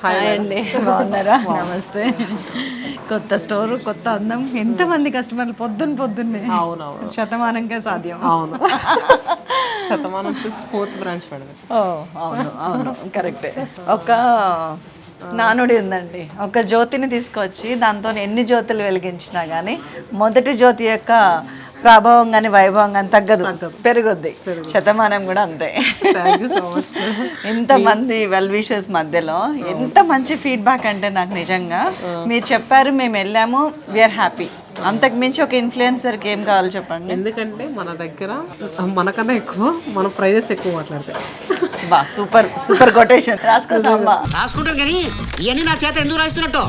Hi అండి, బాగున్నారా? నమస్తే. కొత్త స్టోర్, కొత్త అందం, ఎంతమంది కస్టమర్లు పొద్దున్నే. అవునవును, శతమానంగా సాధ్యం. అవును. Shatamanam 4th branch madam. ఓ అవును అవును, కరెక్టే. ఒక నానుడి ఉందండి, ఒక జ్యోతిని తీసుకొచ్చి దాంతో ఎన్ని జ్యోతులు వెలిగించినా కానీ మొదటి జ్యోతి యొక్క ప్రభావం కానీ వైభవం కానీ తగ్గదు, పెరుగుద్ది. శతమానం కూడా అంతే. ఎంతమంది వెల్ విషర్స్ మధ్యలో ఎంత మంచి ఫీడ్బ్యాక్ అంటే నాకు నిజంగా మీరు చెప్పారు, మేము వెళ్ళాము, వీఆర్ హ్యాపీ. అంతకు మించి ఒక ఇన్ఫ్లుయెన్సర్కి ఏం కావాలి చెప్పండి? ఎందుకంటే మన దగ్గర మనకన్నా ఎక్కువ మన ప్రైజెస్ ఎక్కువ మాట్లాడతాయి. బా సూపర్ సూపర్ కొటేషన్ రాసుకుంటాను కానీ ఇవన్నీ నా చేత ఎందుకు రాస్తున్నట్టు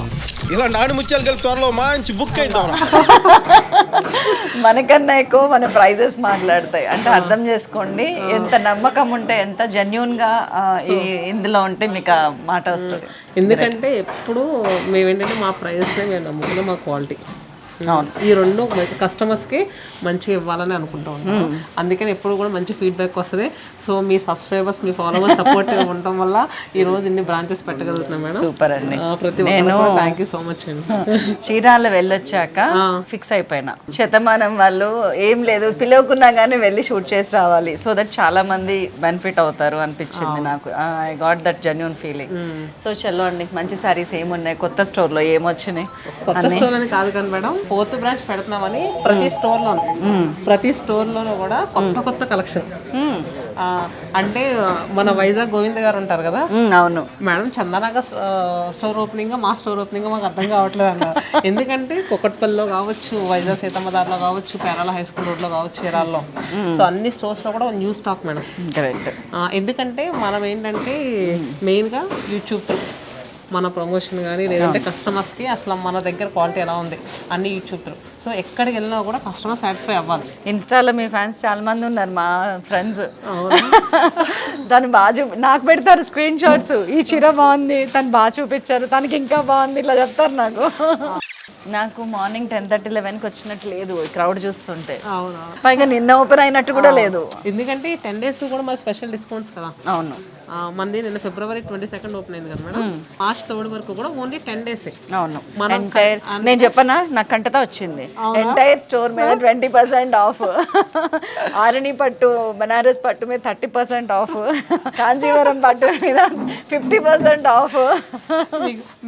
ఇలా నాడు ముత్యాలు కలిపి త్వరలో మంచి బుక్ అయిందా? మనకన్నా ఎక్కువ మన ప్రైజెస్ మాట్లాడతాయి అంటే అర్థం చేసుకోండి. ఎంత నమ్మకం ఉంటే, ఎంత జెన్యూన్ గా ఇందులో ఉంటే మీకు ఆ మాట వస్తుంది. ఎందుకంటే ఎప్పుడు మేమేంటంటే మా ప్రైజెస్నే మేము నమ్ముకున్నాం, మా క్వాలిటీ. ఈ రెండు కస్టమర్స్కి మంచిగా ఇవ్వాలని అనుకుంటూ ఉంటాం. అందుకని ఎప్పుడు కూడా మంచి ఫీడ్బ్యాక్ వస్తుంది. సో మీ సబ్స్క్రైబర్స్, మీ ఫాలోవర్స్ సపోర్ట్ ఉండటం వల్ల ఈ రోజు ఇన్ని బ్రాంచెస్ పెట్టగలుగుతున్నాం మేడం. సూపర్ అండి. ప్రతి ఒక్కరు థ్యాంక్ యూ సో మచ్ అండి. చీరాల వెళ్ళొచ్చాక ఫిక్స్ అయిపోయినా, శతమానం వాళ్ళు ఏం లేదు పిలవకున్నా కానీ వెళ్ళి షూట్ చేసి రావాలి, సో దట్ చాలా మంది బెనిఫిట్ అవుతారు అనిపించింది నాకు. I got that genuine feeling. So చలో అండి, మంచి సారీస్ ఏమున్నాయి కొత్త స్టోర్ లో, ఏమొచ్చినాయి? కొత్త స్టోర్ అని కాదు కానీ మేడం, 4th బ్రాంచ్ పెడుతున్నామని ప్రతి స్టోర్ లోనూ కూడా కొత్త కలెక్షన్. అంటే మన వైజాగ్ గోవింద్ గారు ఉంటారు కదా, అవును మేడం, చందనగా స్టోర్ ఓపెనింగ్, మా స్టోర్ ఓపెనింగ్ మాకు అర్థం కావట్లేదు అన్నారు. ఎందుకంటే కుకట్పల్లిలో కావచ్చు, వైజాగ్ సీతమ్మదారిలో కావచ్చు, పేరాల హై స్కూల్ రోడ్లో కావచ్చు, చీరాల్లో, సో అన్ని స్టోర్స్ లో కూడా న్యూ స్టాక్ మేడం. కరెక్ట్. ఎందుకంటే మనం ఏంటంటే మెయిన్గా యూట్యూబ్ త్రూ మన ప్రమోషన్ కానీ లేదంటే కస్టమర్స్కి అసలు మన దగ్గర క్వాలిటీ ఎలా ఉంది అన్ని యూట్యూబ్ త్రూ. సో ఎక్కడికి వెళ్ళినా కూడా కస్టమర్ సాటిస్ఫై అవ్వాలి. ఇన్స్టాలో మీ ఫ్యాన్స్ చాలా మంది ఉన్నారు, మా ఫ్రెండ్స్. తను బాగా నాకు పెడతారు స్క్రీన్ షాట్స్, ఈ చీర బాగుంది, తను బాగా చూపించారు, తనకి ఇంకా బాగుంది, ఇట్లా చెప్తారు నాకు. నాకు మార్నింగ్ 10:30, 11కి వచ్చినట్టు లేదు క్రౌడ్ చూస్తుంటే. అవునా, పైగా నిన్న ఓపెన్ అయినట్టు కూడా లేదు. ఎందుకంటే 10 days కూడా మా స్పెషల్ డిస్కౌంట్స్ కదా. అవును, మంది నిన్న February 22 ఓపెన్ అయింది కదా మేడం, March 3 వరకు కూడా ఓన్లీ 10 days. అవును, ఎంటైర్ నేను చెప్పనా, నాకు కంటతా వచ్చింది. ఎంటైర్ స్టోర్ మీద 20% ఆఫ్, ఆరణి పట్టు, బనారస్ పట్టు మీద 30% ఆఫ్, కాంజీవరం పట్టు మీద 50% ఆఫ్.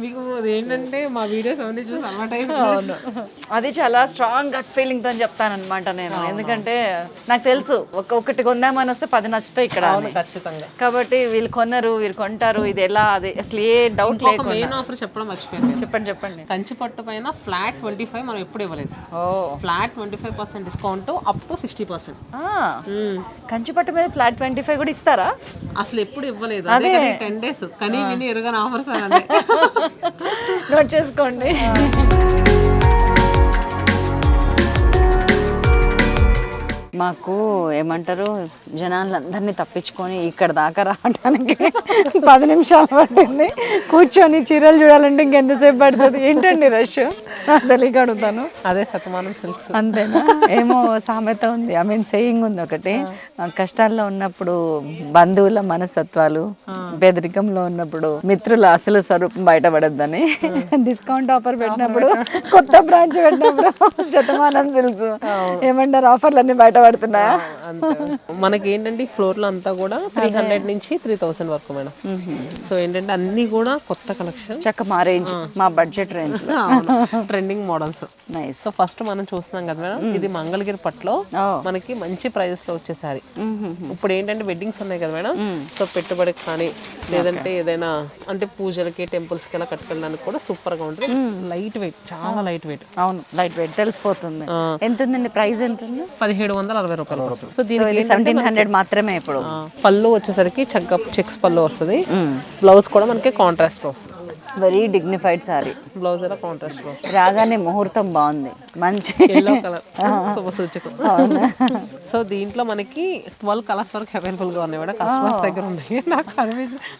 మీకు ఏంటంటే మా వీడియోస్ అవన్నీ చూసి అలవాటు. అవును, అది చాలా స్ట్రాంగ్ గట్ ఫీలింగ్ తో చెప్తానమాట నేను. ఎందుకంటే నాకు తెలుసు ఒకటి కొందామని వస్తే 10 నచ్చుతాయి ఇక్కడ. ఖచ్చితంగా. కాబట్టి వీళ్ళు కొన్నారు, వీళ్ళు కొంటారు, ఇది ఎలా, అది అసలు ఏ డౌట్ లేదు. మెయిన్ ఆఫర్ చెప్పడం మర్చిపోయింది. చెప్పండి. కంచి పట్టు పైన ఫ్లాట్ 25 మనం ఎప్పుడు ఇవ్వలేదు. Flat 25% discount up to 60%. Kanchi పట్టు మీద ఫ్లాట్ 25 కూడా ఇస్తారా? అసలు ఎప్పుడు ఇవ్వలేదు. అదే 10 days కనీ విని ఎరుగని ఆఫర్స్. నోట్ చేసుకోండి. మాకు ఏమంటారు, జనాలందరినీ తప్పించుకొని ఇక్కడ దాకా రావడానికి 10 నిమిషాలు పట్టింది. కూర్చొని చీరలు చూడాలంటే ఇంకెంతసేపు పడుతుంది? ఏంటండి రష్? తెలియక అడుగుతాను. అదే శతమానం సిల్క్స్ అంతేనా? ఏమో సామెత ఉంది, ఐ మీన్ సేయింగ్ ఉంది ఒకటి, కష్టాల్లో ఉన్నప్పుడు బంధువుల మనస్తత్వాలు, పేదరికంలో ఉన్నప్పుడు మిత్రుల అసలు స్వరూపం బయటపడద్దని. డిస్కౌంట్ ఆఫర్ పెట్టినప్పుడు, కొత్త బ్రాంచ్ పెట్టినప్పుడు శతమానం సిల్క్స్ ఏమంటారు, ఆఫర్లన్నీ బయట పడుతున్నాయా? మనకి ఏంటంటే ఫ్లోర్ లో అంతా కూడా 300 నుంచి 3000 వరకు మేడం. సో ఏంటంటే అన్ని కూడా కొత్త కలెక్షన్, చక్క మా రేంజ్, మా budget range, trending models. So first మనం చూస్తున్నాం కదా మేడం, ఇది మంగళగిరి పట్టులో మనకి మంచి ప్రైజెస్ లో వచ్చేసారి. ఇప్పుడు ఏంటంటే వెడ్డింగ్స్ ఉన్నాయి కదా మేడం, సో పెట్టుబడికి కానీ లేదంటే ఏదైనా అంటే పూజలకి, టెంపుల్స్ కి అలా కట్టుకెళ్ళడానికి కూడా సూపర్ గా ఉంటుంది. లైట్ వెయిట్, చాలా లైట్ వెయిట్. అవును, లైట్ వెయిట్ తెలిసిపోతుంది. ఎంత ఉందండి ప్రైస్? ఎంత ఉంది? 1760 రూపాయలు. సో దీనికి 1700 మాత్రమే. ఇప్పుడు పళ్ళు వచ్చేసరికి చెక్స్ పళ్ళు వస్తుంది. బ్లౌజ్ కూడా మనకి కాంట్రాస్ట్ వస్తుంది. Very dignified sorry. బ్లౌజ్ ఎలా కాంట్రాస్ట్ బ్లౌజ్. రాగానే ముహూర్తం బాగుంది, మంచి ఎల్లో కలర్ శుభ సూచకం. సో దీంట్లో మనకి 12 కలర్స్ వరకు అవైలబుల్ గా ఉన్నాయి మేడం. కస్టమర్స్ దగ్గర ఉన్నాయి.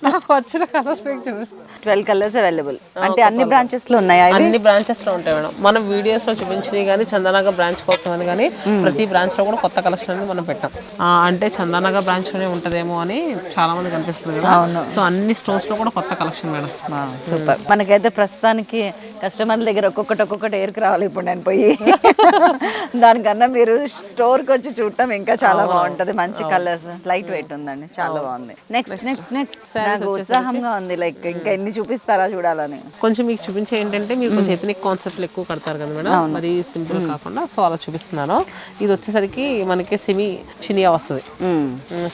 నాకు వచ్చిన కలర్స్ చూపిస్తాను. 12 కలర్స్ అవైలబుల్. అంటే అన్ని బ్రాంచెస్ లో ఉన్నాయా? అన్ని బ్రాంచెస్ లో ఉంటాయి మేడం. మనం వీడియోస్ లో చూపించినవి కానీ చందానగర్ బ్రాంచ్ కోసం అని కానీ ప్రతి బ్రాంచ్ లో కూడా కొత్త కలెక్షన్ అనేది మనం పెట్టాం. అంటే చందానగర్ బ్రాంచ్ లోనే ఉంటదేమో అని చాలా మంది కనిపిస్తుంది కదా. సో అన్ని స్టోర్స్ లో కూడా కొత్త కలెక్షన్ మేడం. సూపర్. మనకైతే ప్రస్తుతానికి కస్టమర్ల దగ్గర ఒక్కొక్కటి ఏరుకు రావాలి ఇప్పుడు నేను పోయి. దానికన్నా మీరు స్టోర్కి వచ్చి చూడటం ఇంకా చాలా బాగుంటది. మంచి కలర్స్, లైట్ వెయిట్ ఉందండి, చాలా బాగుంది. నెక్స్ట్ నాకు ఉత్సాహంగా ఉంది. లైక్ ఇంకా ఎన్ని చూపిస్తారా చూడాలని. కొంచెం మీకు చూపించే ఏంటంటే మీరు కొంచెం ఎథనిక్ కాన్సెప్ట్లు ఎక్కువ కడతారు కదా మేడం, మరి సింపుల్ కాకుండా సో అలా చూపిస్తున్నాను. ఇది వచ్చేసరికి మనకి సెమీ చినియా వస్తుంది.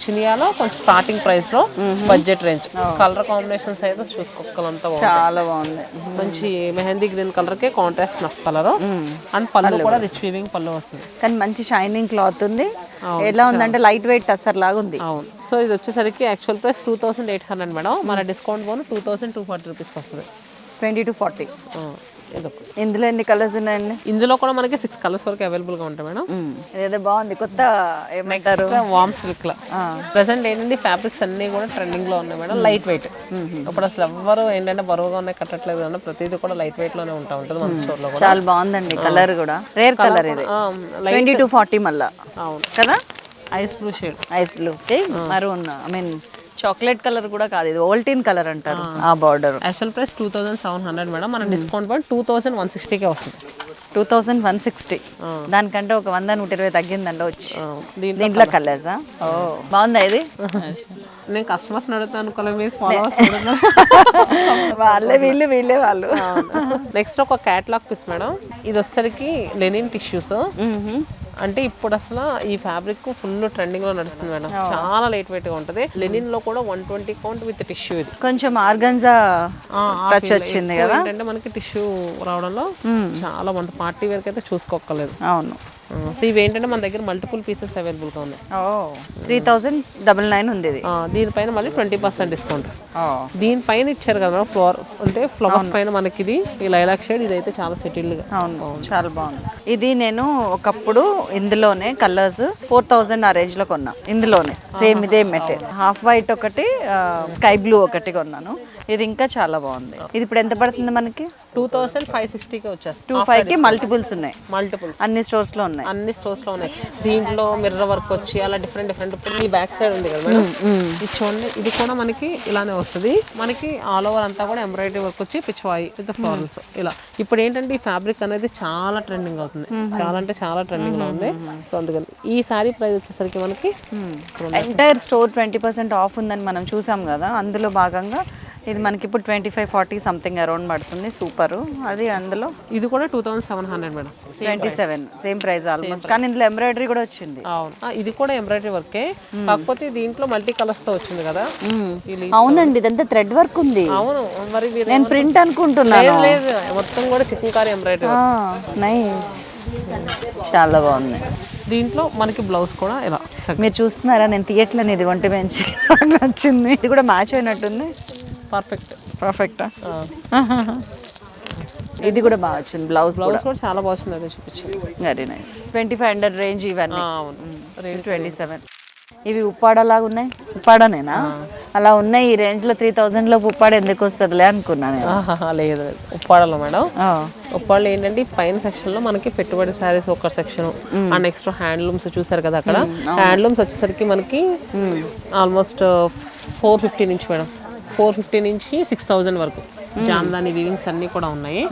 చినియాలో కొంచెం స్టార్టింగ్ ప్రైస్ లో బడ్జెట్ రేంజ్. కలర్ కాంబినేషన్స్ అయితే చూసుకోవాలంతా చాలా బాగుంది. మంచి mehndi green colour K contrast enough colour and పళ్ళు కూడా రిచ్ వీవింగ్ పళ్ళు వస్తుంది. కానీ మంచి షైనింగ్ క్లాత్ ఉంది. ఎలా ఉందంటే లైట్ వెయిట్ టసర్ లాగా ఉంది. అవును. సో ఇది వచ్చేసరికి యాక్చువల్ ప్రైస్ 2800 మేడం. మన డిస్కౌంట్ పోను 2240 రూపీస్ వస్తుంది. 20 to 40. ఇందులో ఎన్ని కలర్స్ ఉన్నాయండి? ఇందులో కూడా మనకి 6 కలర్స్ వరకు అవైలబుల్ గా ఉంటాయి మేడం. ఏదో బాగుంది. కొత్త ఏమంటారు, వామ్ సిల్క్ లా ప్రెసెంట్ ఏంటంటే ఫ్యాబ్రిక్స్ అన్ని కూడా ట్రెండింగ్ లో ఉన్నాయి మేడం. Light weight. ఇప్పుడు అసలు ఎవ్వరు ఏంటంటే బరువుగా ఉన్నాయి కట్టట్లేదు కదా, ప్రతిదీ కూడా లైట్ వెయిట్ లోనే ఉంటుంది మన స్టోర్ లో. చాలా బాగుందండి. కలర్ కూడా రేర్ కలర్ ఇది. 20 to 40 మళ్ళా. అవును కదా. Ice blue shade. Ice blue, maroon, I mean chocolate colour కూడా కాదు, ఇది ఓల్టీన్ కలర్ అంటారు. ఆ బార్డర్ యాక్చువల్ ప్రైస్ 2700 మేడం. మన డిస్కౌంట్ పడి 2160 కే వస్తుంది. 2160. దానికంటే ఒక 100-120 తగ్గిందండి వచ్చి. దీంట్లో కలర్సా? ఓ బాగుందా ఇది? నేను కస్టమర్స్ అడుగుతాను అనుకోలేదు, మీరు ఫాలోవర్స్ వీళ్ళే వాళ్ళు. నెక్స్ట్ ఒక క్యాట్లాగ్ పీస్ మేడం. ఇది వచ్చేసరికి లెనిన్ టిష్యూస్. అంటే ఇప్పుడు అసలు ఈ ఫ్యాబ్రిక్ ఫుల్ ట్రెండింగ్ లో నడుస్తుంది మేడం. చాలా లైట్ వెయిట్ గా ఉంటది. లెనిన్ లో కూడా 120 కౌంట్ విత్ టిష్యూ. ఇది కొంచెం ఆర్గన్జా టచ్ వచ్చింది కదా. ఏంటంటే మనకి టిష్యూ రావడంలో చాలా బాగుంటుంది. పార్టీ వేర్ కి అయితే చూసుకోక్కర్లేదు. అవును. సో ఇవి ఏంటంటే మన దగ్గర మల్టిపుల్ పీసెస్ అవైలబుల్ గా ఉన్నాయి. 3099 ఉంది ఇది. దీనిపైన మళ్ళీ 20% డిస్కౌంట్. దీనిపైన ఇచ్చారు కదా ఫ్లవర్, అంటే ఫ్లవర్స్ పైన మనకి ఇది ఈ లైలాక్ షేడ్. ఇది అయితే చాలా సెటిల్డ్ గా. అవును, చాలా బాగుంది. ఇది నేను ఒకప్పుడు ఇందులోనే కలర్స్ 4000 ఆ రేంజ్ లో కొన్నా. ఇందులోనే సేమ్ ఇదే మెటీరియల్. హాఫ్ వైట్ ఒకటి, స్కై బ్లూ ఒకటి కొన్నాను. ఇది ఇంకా చాలా బాగుంది. ఇది ఇప్పుడు ఎంత పడుతుంది మనకి? 2560 కి వచ్చేస్తుంది. 25 కి మల్టిపుల్స్ ఉన్నాయి. మల్టిపుల్స్ అన్ని స్టోర్స్ లో ఉన్నాయి. అన్ని స్టోర్స్ లో ఉన్నాయి. దీంట్లో మిర్రర్ వర్క్ వచ్చి అలా డిఫరెంట్ ఇప్పుడు ఈ బ్యాక్ సైడ్ ఉంది కదా మేడం, ఇది చూడండి. ఇది కూడా మనకి ఇలానే వస్తుంది. మనకి ఆల్ ఓవర్ అంతా కూడా ఎంబ్రాయిడరీ వర్క్ వచ్చి పిచ్వాయి విత్ ఫ్లవర్స్ ఇలా. ఇప్పుడు ఏంటంటే ఈ ఫ్యాబ్రిక్ అనేది చాలా ట్రెండింగ్ అవుతుంది. చాలా అంటే చాలా ట్రెండింగ్ లో ఉంది. సో అందుకని ఈ సారీ ప్రైస్ వచ్చేసరికి మనకి ఎంటైర్ స్టోర్ 20% ఆఫ్ ఉందని మనం చూసాం కదా. అందులో భాగంగా ఇది మనకి ఇప్పుడు 25-40 సంథింగ్ అరౌండ్ పడుతుంది. సూపర్. అది అందులో ఇది కూడా 2700 మేడం. 27 same price almost. కానీ ఇందులో ఎంబ్రాయిడరీ కూడా వచ్చింది. అవును, ఇది కూడా ఎంబ్రాయిడరీ వర్కే. కాకపోతే దీంట్లో మల్టీ కలర్స్ తో వచ్చింది కదా. అవునండి, ఇదంతా థ్రెడ్ వర్క్ ఉంది. అవును, మరి నేను ప్రింట్ అనుకుంటున్నాను. లేదు, మొత్తం కూడా చికెన్ కారీ ఎంబ్రాయిడరీ. నైస్, చాలా బాగుంది. దీంట్లో మనకి బ్లౌజ్ కూడా ఇలా మీరు చూస్తున్నారా, నేను తీయట్లేను. ఇది ఒంటి బెంచ్ నచ్చింది. ఇది కూడా మ్యాచ్ అయినట్టుంది. పర్ఫెక్టా? ఇది కూడా బాగా వచ్చింది. బ్లౌజ్ కూడా చాలా బాగుంది. అదే చూపించండి. Very nice. 2500 రేంజ్ ఇవన్నీ. 27. ఇవి ఉప్పాడలాగా ఉన్నాయి. ఉప్పాడనేనా? అలా ఉన్నాయి. ఈ రేంజ్ లో 3000 లో ఉప్పాడ ఎందుకు వస్తుందిలే అనుకున్నాను. లేదు, ఉప్పాడలో మేడం. ఉప్పాడలో ఏంటంటే పైన సెక్షన్ లో మనకి పెట్టుబడి శారీస్ ఒక సెక్షన్, ఆ నెక్స్ట్ హ్యాండ్లూమ్స్ చూసారు కదా. అక్కడ హ్యాండ్లూమ్స్ వచ్చేసరికి మనకి ఆల్మోస్ట్ 450 నుంచి మేడం, 450 నుంచి 6000 వరకు జామ్దాని వీవింగ్స్ అన్ని కూడా ఉన్నాయి.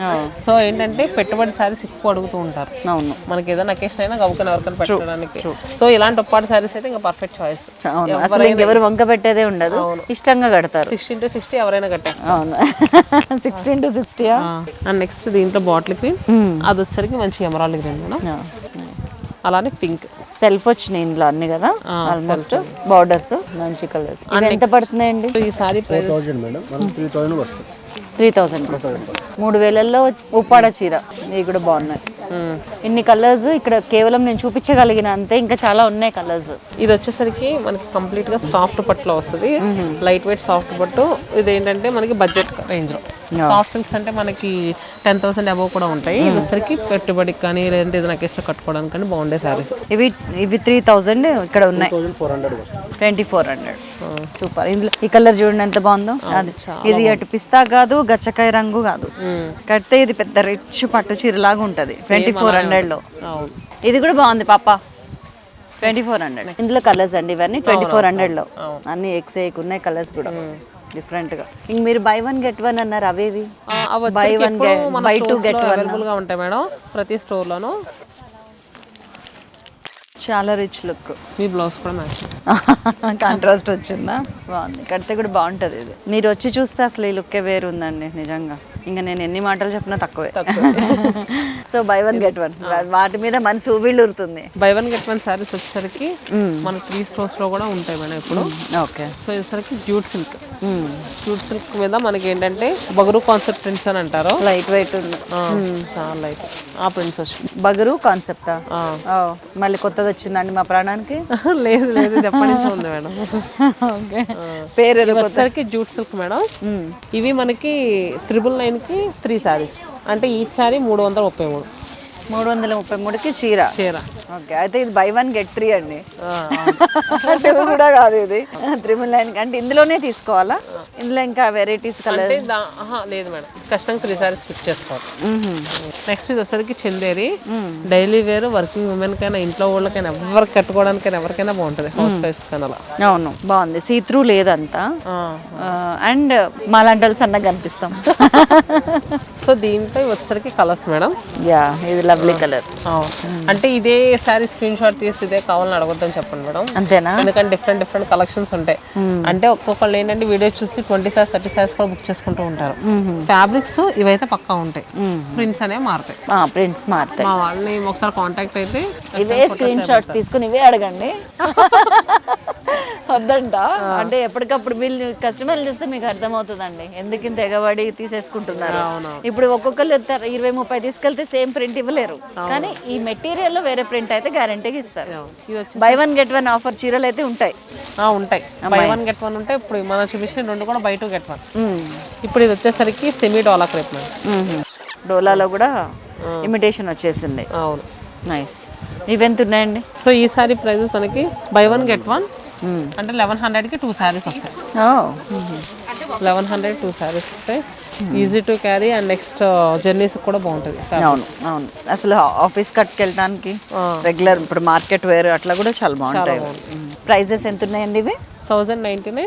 సో ఏంటంటే పెట్టుబడి శారీస్ ఎక్కువ అడుగుతూ ఉంటారు. అవును, మనకి ఏదైనా అకేషన్ అయినా గౌకన ఎవరికైనా పెట్టడానికి. సో ఇలాంటి ఉప్పాడు శారీస్ అయితే ఇంకా పర్ఫెక్ట్ చాయిస్. ఎవరు వంక పెట్టేదే ఉండదు, ఇష్టంగా కడతారు. 16 to 60 ఎవరైనా కట్టేస్తారు. అవును, 16 to 60. అండ్ నెక్స్ట్ దీంట్లో బాటిల్ గ్రీన్, అది వచ్చేసరికి మంచి ఎమరాల్డ్ గ్రీన్ మేడం. అలానే పింక్ సెల్ఫ్ వచ్చినాయి ఇందులో అన్ని కదా. ఆల్మోస్ట్ బార్డర్స్ మంచి కలర్. ఎంత పడుతున్నాయండి? ఈ సారీ 3000 మేడం, 3000 వస్తుంది. 3000 వస్తుంది. 3000లో ఉప్పాడ చీర. ఇవి కూడా బాగున్నాయి. ఇన్ని కలర్స్ ఇక్కడ కేవలం నేను చూపించగలిగిన అంతే, ఇంకా చాలా ఉన్నాయి కలర్స్. ఇది వచ్చేసరికి మనకి కంప్లీట్ గా సాఫ్ట్ పట్టులో వస్తుంది. లైట్ వెయిట్ సాఫ్ట్ పట్టు. ఇది ఏంటంటే మనకి బడ్జెట్ రేంజ్ లో సాఫ్ట్ సిల్క్స్ అంటే మనకి 10,000 అబౌవ్ కూడా ఉంటాయి. ఇది వచ్చరికి పెట్టుబడికి కానీ లేదంటే ఏదైనా ఎక్స్ట్రా కట్టుకోవడానికి కానీ బాగుండే శారీస్. ఇవి 3,000 ఇక్కడ ఉన్నాయి. 2400 వస్తుంది. 2400 సూపర్. ఇందులో ఈ కలర్ చూడండి ఎంత బాగుందో. అది ఇది అటు పిస్తా కాదు, గచ్చకాయ రంగు కాదు, కడితే ఇది పెద్ద రిచ్ పట్టు చీరలాగా ఉంటది. 2400లో. ఇది కూడా బాగుంది పాప. 2400. ఇందులో కలర్స్ అండి ఇవన్నీ 2400లో. అన్ని ఎక్స్ ఉన్నాయి కలర్స్ కూడా డిఫరెంట్ గా. ఇంక మీరు బై 1 get 1 అన్నారు, అవేవి? బై 1 బై 2 get 1 అవైలబుల్ గా ఉంటాయి మేడం ప్రతి స్టోర్ లోను. చాలా రిచ్ లుక్. మీ బ్లౌజ్ కూడా మ్యాచ్ కాంట్రాస్ట్ వచ్చిందా? బాగుంది. కడితే కూడా బాగుంటుంది. ఇది మీరు వచ్చి చూస్తే అసలు ఈ లుక్కే వేరు ఉందండి నిజంగా. ఇంకా నేను ఎన్ని మాటలు చెప్పినా తక్కువే. సో బై 1 get 1 వాటి మీద మనసు ఊబిళ్ళూరుతుంది. బై 1 get 1 సారీస్ వచ్చేసరికి మన 3 స్టోర్స్ లో కూడా ఉంటాయి మేడం ఇప్పుడు. ఓకే. సో వచ్చేసరికి జూట్ సిల్క్. జూట్ సిల్క్ మీద మనకి ఏంటంటే బగరు కాన్సెప్ట్ ప్రింట్స్ అని అంటారు. లైట్ వెయిట్ ఉంది, చాలా లైట్. ఆ ప్రింట్స్ వచ్చి బగరు కాన్సెప్టా? మళ్ళీ కొత్తది వచ్చిందండి మా ప్రాణానికి. లేదు లేదు ఎప్పటి నుంచో ఉంది మేడం. ఓకే. పేరు వచ్చేసరికి జూట్ సిల్క్ మేడం. ఇవి మనకి 999 కి 3 సారీస్. అంటే ఈ సారీ 333. 333కి చీర. ఓకే. అయితే ఇది బై 1 get 3 అండి. అంటే కూడా కాదు ఇది 399. అంటే ఇందులోనే తీసుకోవాలా? ఇందులో ఇంకా వెరైటీస్ కలర్ లేదు మేడం, ఖచ్చితంగా 3 సారీస్ పిక్ చేసుకోవాలి. నెక్స్ట్ ఇది వచ్చేసరికి Chanderi. Daily wear working women కైనా ఇంట్లో వాళ్ళకైనా ఎవరికి కట్టుకోవడానికైనా ఎవరికైనా బాగుంటుంది. హౌస్ వైఫ్స్ కన్నా. అవును బాగుంది. See through లేదంతా. అండ్ మాలాంటి వాళ్ళు సన్నగా కనిపిస్తాం. సో దీంట్లో వచ్చేసరికి కలర్స్ మేడం. యా ఇది లవ్లీ కలర్. అంటే ఇదే సారీ స్క్రీన్ షాట్ తీసి ఇదే కావాలని అడగొద్దని చెప్పండి మేడం. అంతేనా? ఎందుకంటే డిఫరెంట్ డిఫరెంట్ కలెక్షన్స్ ఉంటాయి. అంటే ఒక్కొక్కళ్ళు ఏంటంటే వీడియో చూసి 20 సారీస్ 30 సారీస్ కూడా బుక్ చేసుకుంటూ ఉంటారు. ఫ్యాబ్రిక్స్ ఇవైతే పక్కా ఉంటాయి, ప్రింట్స్ అనేవి మారుతాయి. ప్రింట్స్ మారుతాయి. మా వాళ్ళని ఒకసారి కాంటాక్ట్ అయితే ఇవే స్క్రీన్ షాట్స్ తీసుకుని ఇవే అడగండి. వద్దంట. అంటే ఎప్పటికప్పుడు వీళ్ళు కస్టమర్లు చూస్తే మీకు అర్థమవుతుందండి ఎందుకు ఇంత ఎగబడి తీసేసుకుంటున్నారు. ఇప్పుడు ఒక్కొక్కరు 20-30 తీసుకెళ్తే సేమ్ ప్రింట్ ఇవ్వలేరు, కానీ ఈ మెటీరియల్ లో వేరే ప్రింట్ అయితే గ్యారంటీగా ఇస్తారు. బై 1 get 1 ఆఫర్ చీరలు అయితే ఉంటాయి. ఉంటాయి. బై 1 get 1 ఉంటాయి. ఇప్పుడు మనం చూపించిన 2 కూడా బై 2 get 1. ఇప్పుడు ఇది వచ్చేసరికి సెమీ డోలా క్రేప్ మేడం. డోలాలో కూడా ఇమిటేషన్ వచ్చేసింది. అవును, నైస్. ఇవెంత ఉన్నాయండి? సో ఈ సారీ ప్రైజెస్ మనకి బై 1 get 1 అంటే 1100కి 2 సారీస్ వస్తాయి. 1100 2 సారీస్ వస్తాయి. Easy to carry and next journeys కూడా బాగుంటుంది. అవును అవును. అసలు ఆఫీస్ కట్టుకెళ్ళడానికి రెగ్యులర్ ఇప్పుడు మార్కెట్ వేర్ అట్లా కూడా చాలా బాగుంటాయి. ప్రైజెస్ ఎంత ఉన్నాయండి ఇవి? 1099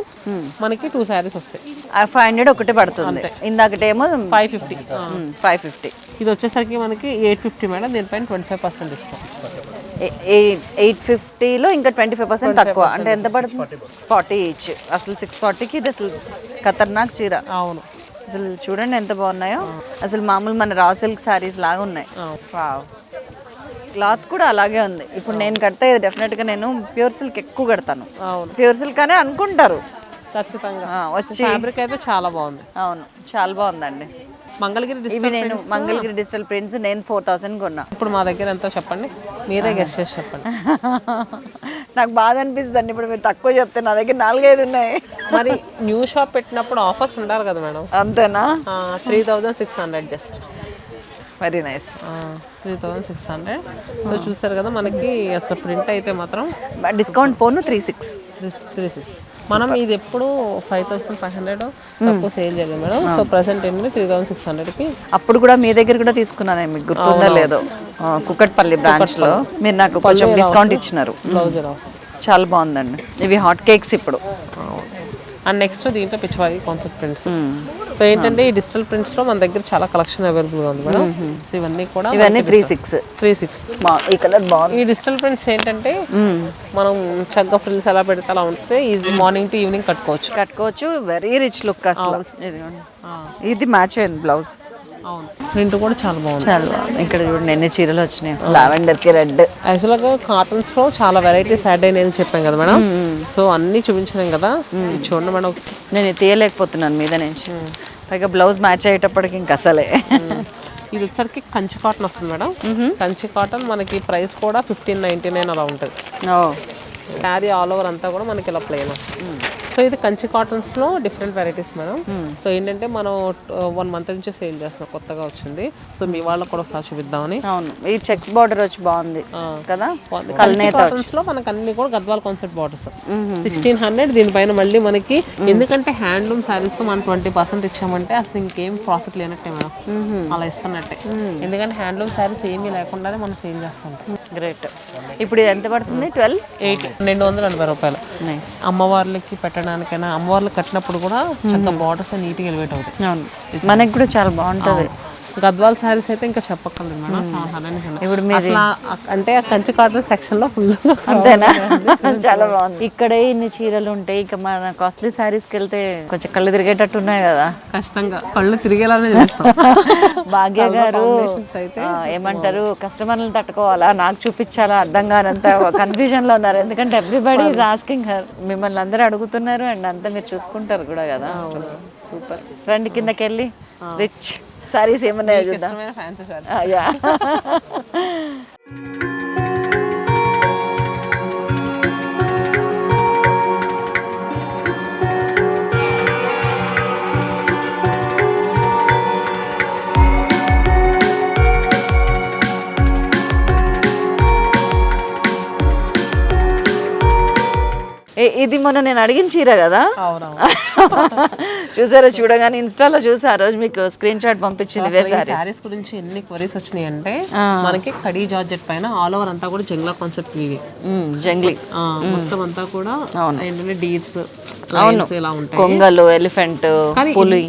మనకి 2 సారీస్ వస్తాయి. 500 ఒకటే పడుతుంది. ఇందాకటేమో 550. 550. ఇది వచ్చేసరికి మనకి 850 మేడం. దీనిపైన 25% డిస్కౌంట్. 850లో ఇంకా 25% తక్కువ. అంటే ఎంత పడుతుంది? 40 ఈచ్. అసలు 640కి ఇది అసలు ఖతర్నాక్ చీర. అవును, అసలు చూడండి ఎంత బాగున్నాయో. అసలు మామూలు మన రా సిల్క్ సారీస్ లాగా ఉన్నాయి. వావ్. క్లాత్ కూడా అలాగే ఉంది. ఇప్పుడు నేను కడితే డెఫినెట్గా నేను ప్యూర్ సిల్క్ ఎక్కువ కడతాను. అవును, ప్యూర్ సిల్క్ అనే అనుకుంటారు ఖచ్చితంగా. వచ్చి ఫ్యాబ్రిక్ అయితే చాలా బాగుంది. అవును చాలా బాగుందండి. మంగళగిరి ఇవి నేను మంగళగిరి డిజిటల్ ప్రింట్స్ నేను 4000 కొన్నా. ఇప్పుడు మా దగ్గర ఎంతో చెప్పండి, మీరే గెస్ చేసి చెప్పండి. నాకు బాధ అనిపిస్తుంది అండి. ఇప్పుడు మీరు తక్కువ చెప్తే నా దగ్గర 4-5 ఉన్నాయి. మరి న్యూ షాప్ పెట్టినప్పుడు ఆఫర్స్ ఉండాలి కదా మేడం. అంతేనా? 3600 జస్ట్. Very nice. 3600. సో చూసారు కదా మనకి అసలు ప్రింట్ అయితే మాత్రం డిస్కౌంట్ పోను 36. మనం ఇది ఎప్పుడు 5500 తక్కువ సేల్ చేయలేదు మేడం. సో ప్రెసెంట్ ఏంటంటే 3600కి. అప్పుడు కూడా మీ దగ్గర కూడా తీసుకున్నాను, మీకు గుర్తుందో లేదో, కుకట్పల్లి బ్రాంచ్ లో మీరు నాకు కొంచెం డిస్కౌంట్ ఇచ్చినారు. చాలా బాగుందండి. ఇవి హాట్ కేక్స్ ఇప్పుడు. అండ్ నెక్స్ట్ దీంట్లో పిచ్చివారి కాన్సెప్ట్ ప్రింట్స్. సో ఏంటంటే ఈ డిజిటల్ ప్రింట్స్ లో మన దగ్గర చాలా కలెక్షన్ అవైలబుల్ గా ఉంది మేడం. సో ఇవన్నీ 36. ఈ కలర్ బాగుంది. ఈ డిజిటల్ ప్రింట్స్ ఏంటంటే మనం చక్కగా ఫ్రిల్స్ ఎలా పెడితే అలా ఉంటే ఈజీ మార్నింగ్ టు ఈవినింగ్ కట్టుకోవచ్చు. వెరీ రిచ్ లుక్ అసలు. ఇది మ్యాచ్ అయింది బ్లౌజ్. అవును, ప్రింట్ కూడా చాలా బాగుంది. ఇక్కడ చూడండి ఎన్ని చీరలు వచ్చినాయి. లావెండర్ కి రెడ్. యాక్చువల్గా కాటన్స్ లో చాలా వెరైటీస్ యాడ్ అయినాయని చెప్పాం కదా మేడం. సో అన్ని చూపించినాం కదా. చూడండి మేడం, నేను తీయలేకపోతున్నాను మీద నుంచి. పైగా బ్లౌజ్ మ్యాచ్ అయ్యేటప్పటికి ఇంక అసలే. ఇది వచ్చరికి కంచి కాటన్ వస్తుంది మేడం. కంచి కాటన్ మనకి ప్రైస్ కూడా 1599 అలా ఉంటుంది. క్యారీ ఆల్ ఓవర్ అంతా కూడా మనకి ఇలా ప్లెయిన్ వస్తుంది. సో ఇది కంచి కాటన్స్ లో డిఫరెంట్ వెరైటీస్ మేడం. సో ఏంటంటే మనం 1 month నుంచి సేల్ చేస్తాం, కొత్తగా వచ్చింది. సో మీ వాళ్ళకి కూడా ఒకసారి చూపిద్దామని. అవును, ఈ చెక్స్ బార్డర్ వచ్చి బాగుంది కదా. కంచి కాటన్స్ లో మనకు అన్ని కూడా గద్వాల్ కాన్సెప్ట్ బార్డర్స్ 1600. దీనిపైన మళ్ళీ మనకి ఎందుకంటే హ్యాండ్లూమ్ సారీస్ మనం 20% ఇచ్చామంటే అసలు ఇంకేం ప్రాఫిట్ లేనట్టే మేడం, అలా ఇస్తున్నట్టే. ఎందుకంటే హ్యాండ్లూమ్ సారీస్ ఏమీ లేకుండానే మనం సేల్ చేస్తాం. గ్రేట్. ఇప్పుడు ఇది ఎంత పడుతుంది? 280 రూపాయలు. నైస్. అమ్మవార్లకి పెట్టడానికైనా, అమ్మవార్లు కట్టినప్పుడు కూడా చక్కగా బార్డర్స్ నీట్గా ఎలివేట్ అవుతాయి. అవును, మనకి కూడా చాలా బాగుంటుంది. గద్వాల్ శారీస్ అయితే ఇంకా చెప్పక్కర్లేదు మేడం. ఇప్పుడు అసలు అంటే ఆ కంచి కాటన్ సెక్షన్ లో ఫుల్ అంతేనా? చాలా బాగుంది. ఇక్కడే ఇన్ని చీరలు ఉంటాయి, ఇక మన కాస్ట్లీ శారీస్కి వెళ్తే కొంచెం కళ్ళు తిరిగేటట్టు ఉన్నాయి కదా. ఖచ్చితంగా కళ్ళు తిరిగేలానే చేస్తాం. భాగ్య గారు ఏమంటారు, కస్టమర్లను తట్టుకోవాలా, నాకు చూపించాలా, అర్థం కానంత కన్ఫ్యూజన్ లో ఉన్నారు. ఎందుకంటే ఎవ్రీబడి ఈజ్ ఆస్కింగ్ హర్. మిమ్మల్ని అందరూ అడుగుతున్నారు అండ్ అంతా మీరు చూసుకుంటారు కూడా కదా. సూపర్. రండి కిందకి వెళ్ళి రిచ్ సారీస్ ఏమన్నాయో చూద్దాం. Fancy sorry. యా. ఇది మొన్న నేను అడిగిన చీర కదా. చూసారా, చూడగానే ఇన్స్టాలో చూసా, ఆ రోజు మీకు స్క్రీన్ షాట్ పంపించింది. సారీస్ గురించి ఎన్ని క్వరీస్ వచ్చినాయి అంటే మనకి కడీ జార్జెట్ పైన ఆల్ ఓవర్ అంతా కూడా జంగ్లా కాన్సెప్ట్ ఇవి. జంగ్లీ మొత్తం అంతా కూడా ఏంటంటే డీర్స్, ఇలా ఉంటాయి, కొంగలు, ఎలిఫెంట్, పులి.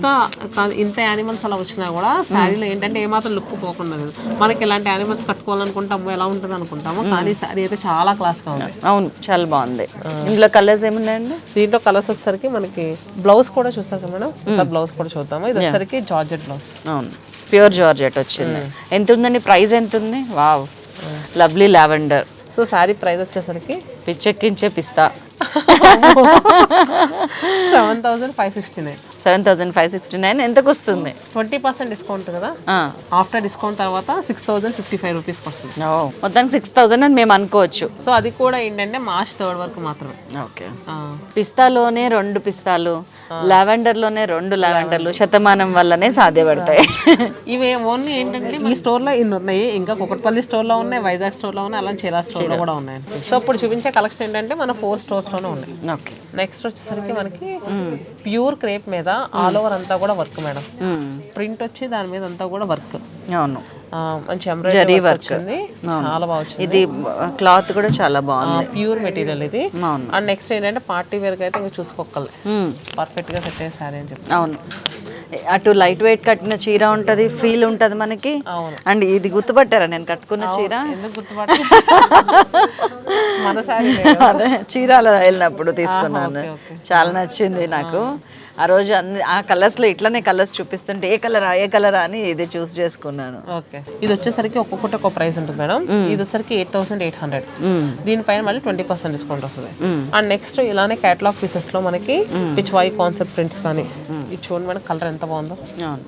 ఇంత యానిమల్స్ అలా వచ్చినా కూడా శారీలో ఏంటంటే ఏమాత్రం లుక్ పోకుండా మనకి ఇలాంటి యానిమల్స్ కట్టుకోవాలనుకుంటాము, ఎలా ఉంటుంది అనుకుంటాము, కానీ శారీ అయితే చాలా క్లాస్ గా ఉంది. అవును, చాలా బాగుంది. ఇందులో కలర్స్ ఏమున్నాయండి? దీంట్లో కలర్స్ వచ్చేసరికి మనకి బ్లౌజ్ కూడా చూస్తారు కదా మేడం, బ్లౌజ్ కూడా చూద్దాము. ఇది వచ్చేసరికి జార్జెట్ బ్లౌజ్. అవును, ప్యూర్ జార్జెట్ వచ్చింది. ఎంత ఉందండి ప్రైస్? ఎంత ఉంది? Wow, lovely lavender. So sari price వచ్చేసరికి పిచ్చెక్కించే పిస్తా 7,569. 7,569. ఎంతకు వస్తుంది? 20% డిస్కౌంట్ కదా. ఆఫ్టర్ డిస్కౌంట్ తర్వాత 6,055 రూపీస్కి వస్తుంది. మొత్తానికి 6,000 అని మేము అనుకోవచ్చు. సో అది కూడా ఏంటంటే March 3rd వరకు మాత్రమే. ఓకే. పిస్తాలోనే 2 పిస్తాలు, లావెండర్ లోనే 2 లావెండర్లు శతమానం వల్లనే సాధ్యపడతాయి. ఇవి ఓన్లీ ఏంటంటే ఈ స్టోర్ లో ఇన్ని ఉన్నాయి, ఇంకా కుకట్పల్లి స్టోర్ లో ఉన్నాయి, వైజాగ్ స్టోర్ లో ఉన్నాయి, అలా చీరా స్టోర్ లో కూడా ఉన్నాయి. సో ఇప్పుడు చూపించే కలెక్షన్ ఏంటంటే మన 4 స్టోర్స్ లోనే ఉన్నాయి. ఓకే. నెక్స్ట్ వచ్చేసరికి మనకి ప్యూర్ క్రేప్ మీద ఆల్ ఓవర్ అంతా కూడా వర్క్ మేడం. ప్రింట్ వచ్చి దాని మీద అంతా కూడా వర్క్. అవును, మంచి ఎంబ్రాయిడరీ వర్క్ వచ్చింది, చాలా బాగా వచ్చింది. ఇది క్లాత్ కూడా చాలా బాగుంది, ప్యూర్ మెటీరియల్ ఇది. అండ్ నెక్స్ట్ ఏంటంటే పార్టీ వేర్ కి అయితే ఇంకా చూసుకోగలరు, పర్ఫెక్ట్ గా సెట్ అయ్యే సారీ అని చెప్పి. అవును, అటు లైట్ వెయిట్ కట్టిన చీర ఉంటది, ఫీల్ ఉంటది మనకి. అండ్ ఇది గుర్తుపట్టారా నేను కట్టుకున్న చీర? ఎందుకు గుర్తుపట్ట, మన సారీ అదే చీరాల వెళ్ళినప్పుడు తీసుకున్నాను, చాలా నచ్చింది నాకు. ఆ రోజు ఆ కలర్స్ లో ఇట్లానే కలర్స్ చూపిస్తుంటే ఏ కలరా అని ఇది చూస్ చేసుకున్నాను. ఓకే. ఇది వచ్చేసరికి ఒక్కొక్కటి ఒక ప్రైస్ ఉంటుంది మేడం. ఇది వచ్చేసరికి 8,800. దీనిపైన మళ్ళీ 20% డిస్కౌంట్ వస్తుంది. అండ్ నెక్స్ట్ ఇలానే కేటలాగ్ పీసెస్ లో మనకి పిచ్వాయి కాన్సెప్ట్ ప్రింట్స్ కానీ ఇది చూడండి మేడం, కలర్ ఎంత బాగుందో.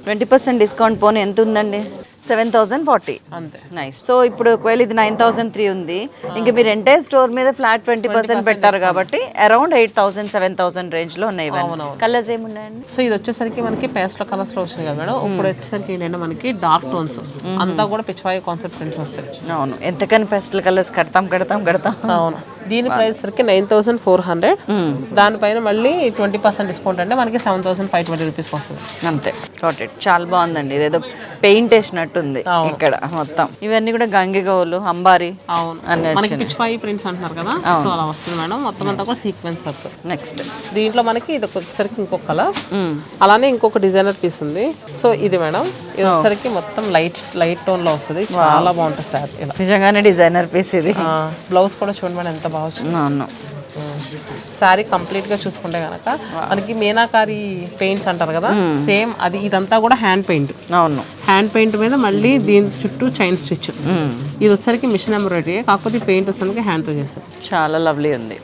20% డిస్కౌంట్ పోనీ ఎంత ఉందండి? 7,040. అంతే. నైస్. సో ఇప్పుడు ఒకవేళ ఇది 9,003 ఉంది, ఇంకా మీరు ఎంటైర్ స్టోర్ మీద ఫ్లాట్ 20% పెట్టారు కాబట్టి అరౌండ్ 8,000 7,000 రేంజ్ లో ఉన్నాయి. కలర్స్ ఏమున్నాయండి? సో ఇది వచ్చేసరికి మనకి పేస్టల్ కలర్స్ లో వచ్చినాయి కదా మేడం. ఇప్పుడు వచ్చేసరికి ఏంటంటే మనకి డార్క్ టోన్స్ అంతా కూడా పిచ్వాయి కాన్సెప్ట్ ప్రింట్స్ వస్తాయి. అవును, ఎంతకని పేస్టల్ కలర్స్ కడతాం. అవును, దీని ప్రైస్ సరికి 9,400. దానిపైన మళ్ళీ 20% డిస్కౌంట్ అంటే మనకి 7,520 రూపీస్ వస్తుంది. అంతే. చాలా బాగుందండి, ఇదేదో పెయింట్ వేసినట్టుంది ఇక్కడ మొత్తం. ఇవన్నీ కూడా గంగిగోలు, అంబారి. అవును, మనకి పిచ్వాయి ప్రింట్స్ అంటున్నారు కదా, సో అలా వస్తుంది మేడం. మొత్తం అంతా కూడా సీక్వెన్స్ వర్క్. నెక్స్ట్ దీంట్లో మనకి ఇది వచ్చేసరికి ఇంకొక కలర్, అలానే ఇంకొక డిజైనర్ పీస్ ఉంది. సో ఇది మేడం, ఇది వచ్చేసరికి మొత్తం లైట్ టోన్ లో వస్తుంది, చాలా బాగుంటుంది సార్. ఇలా నిజంగానే డిజైనర్ పీస్ ఇది. బ్లౌజ్ కూడా చూడండి మేడం ఎంత బాగా వచ్చింది. అవును, శారీ కంప్లీట్ గా చూసుకుంటే కనుక మనకి మీనాకారి పెయింట్స్ అంటారు కదా, సేమ్ అది. ఇదంతా కూడా హ్యాండ్ పెయింట్. అవును, హ్యాండ్ పెయింట్ మీద మళ్ళీ దీని చుట్టూ చైన్ స్టిచ్. ఇది వచ్చేసరికి మిషన్ ఎంబ్రాయిడరీ, కాకపోతే పెయింట్ వచ్చేసరికి హ్యాండ్ తో చేస్తారు. చాలా లవ్లీ ఉంది.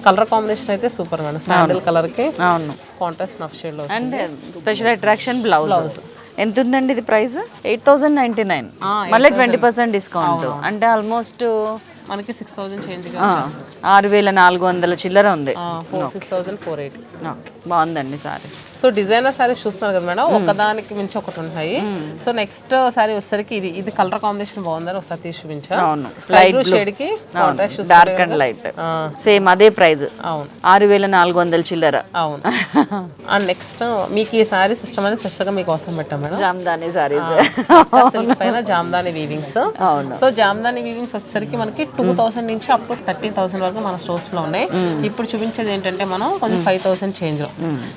కలర్ కాంబినేషన్ అయితే సూపర్ మేడం, శాండిల్ కలర్ కి. అవును, కాంట్రాస్ట్ నఫ్ షేడ్ లో. And special attraction blouse. ఎంత ఉందండి ఇది ప్రైస్? 8,099. మళ్ళీ 20% డిస్కౌంట్ అంటే ఆల్మోస్ట్ మనకి 6,000 చేంజ్ 6,400 చిల్లర ఉంది. 6,480. ఓకే, బాగుందండి సారీ. సో డిజైనర్ సారీస్ చూస్తున్నారు కదా మేడం, ఒకదానికి మించి ఒకటి ఉంటాయి. సో నెక్స్ట్ సారీ వచ్చేసరికి ఇది కలర్ కాంబినేషన్ బాగుందని ఒకసారి తీసి చూపించా. లైట్ షేడ్ కి డార్క్ అండ్ లైట్ సేమ్ అదే ప్రైస్. అవును, 6,400 చిల్లర. అవును. అండ్ నెక్స్ట్ మీకు ఈ సారీ సిస్టమ్ అనేది స్పెషల్ గా మీకు అవసరం పెట్టాం మేడం. జామ్దాని సారీస్ సిల్క్ పైన జామ్దాని వీవింగ్స్. సో జామ్దాని వీవింగ్స్ వచ్చేసరికి మనకి 2,000 నుంచి అప్ టు 13,000 వరకు మన స్టోర్స్ లో ఉన్నాయి. ఇప్పుడు చూపించేది ఏంటంటే మనం కొంచెం 5,000 చేంజ్ లో.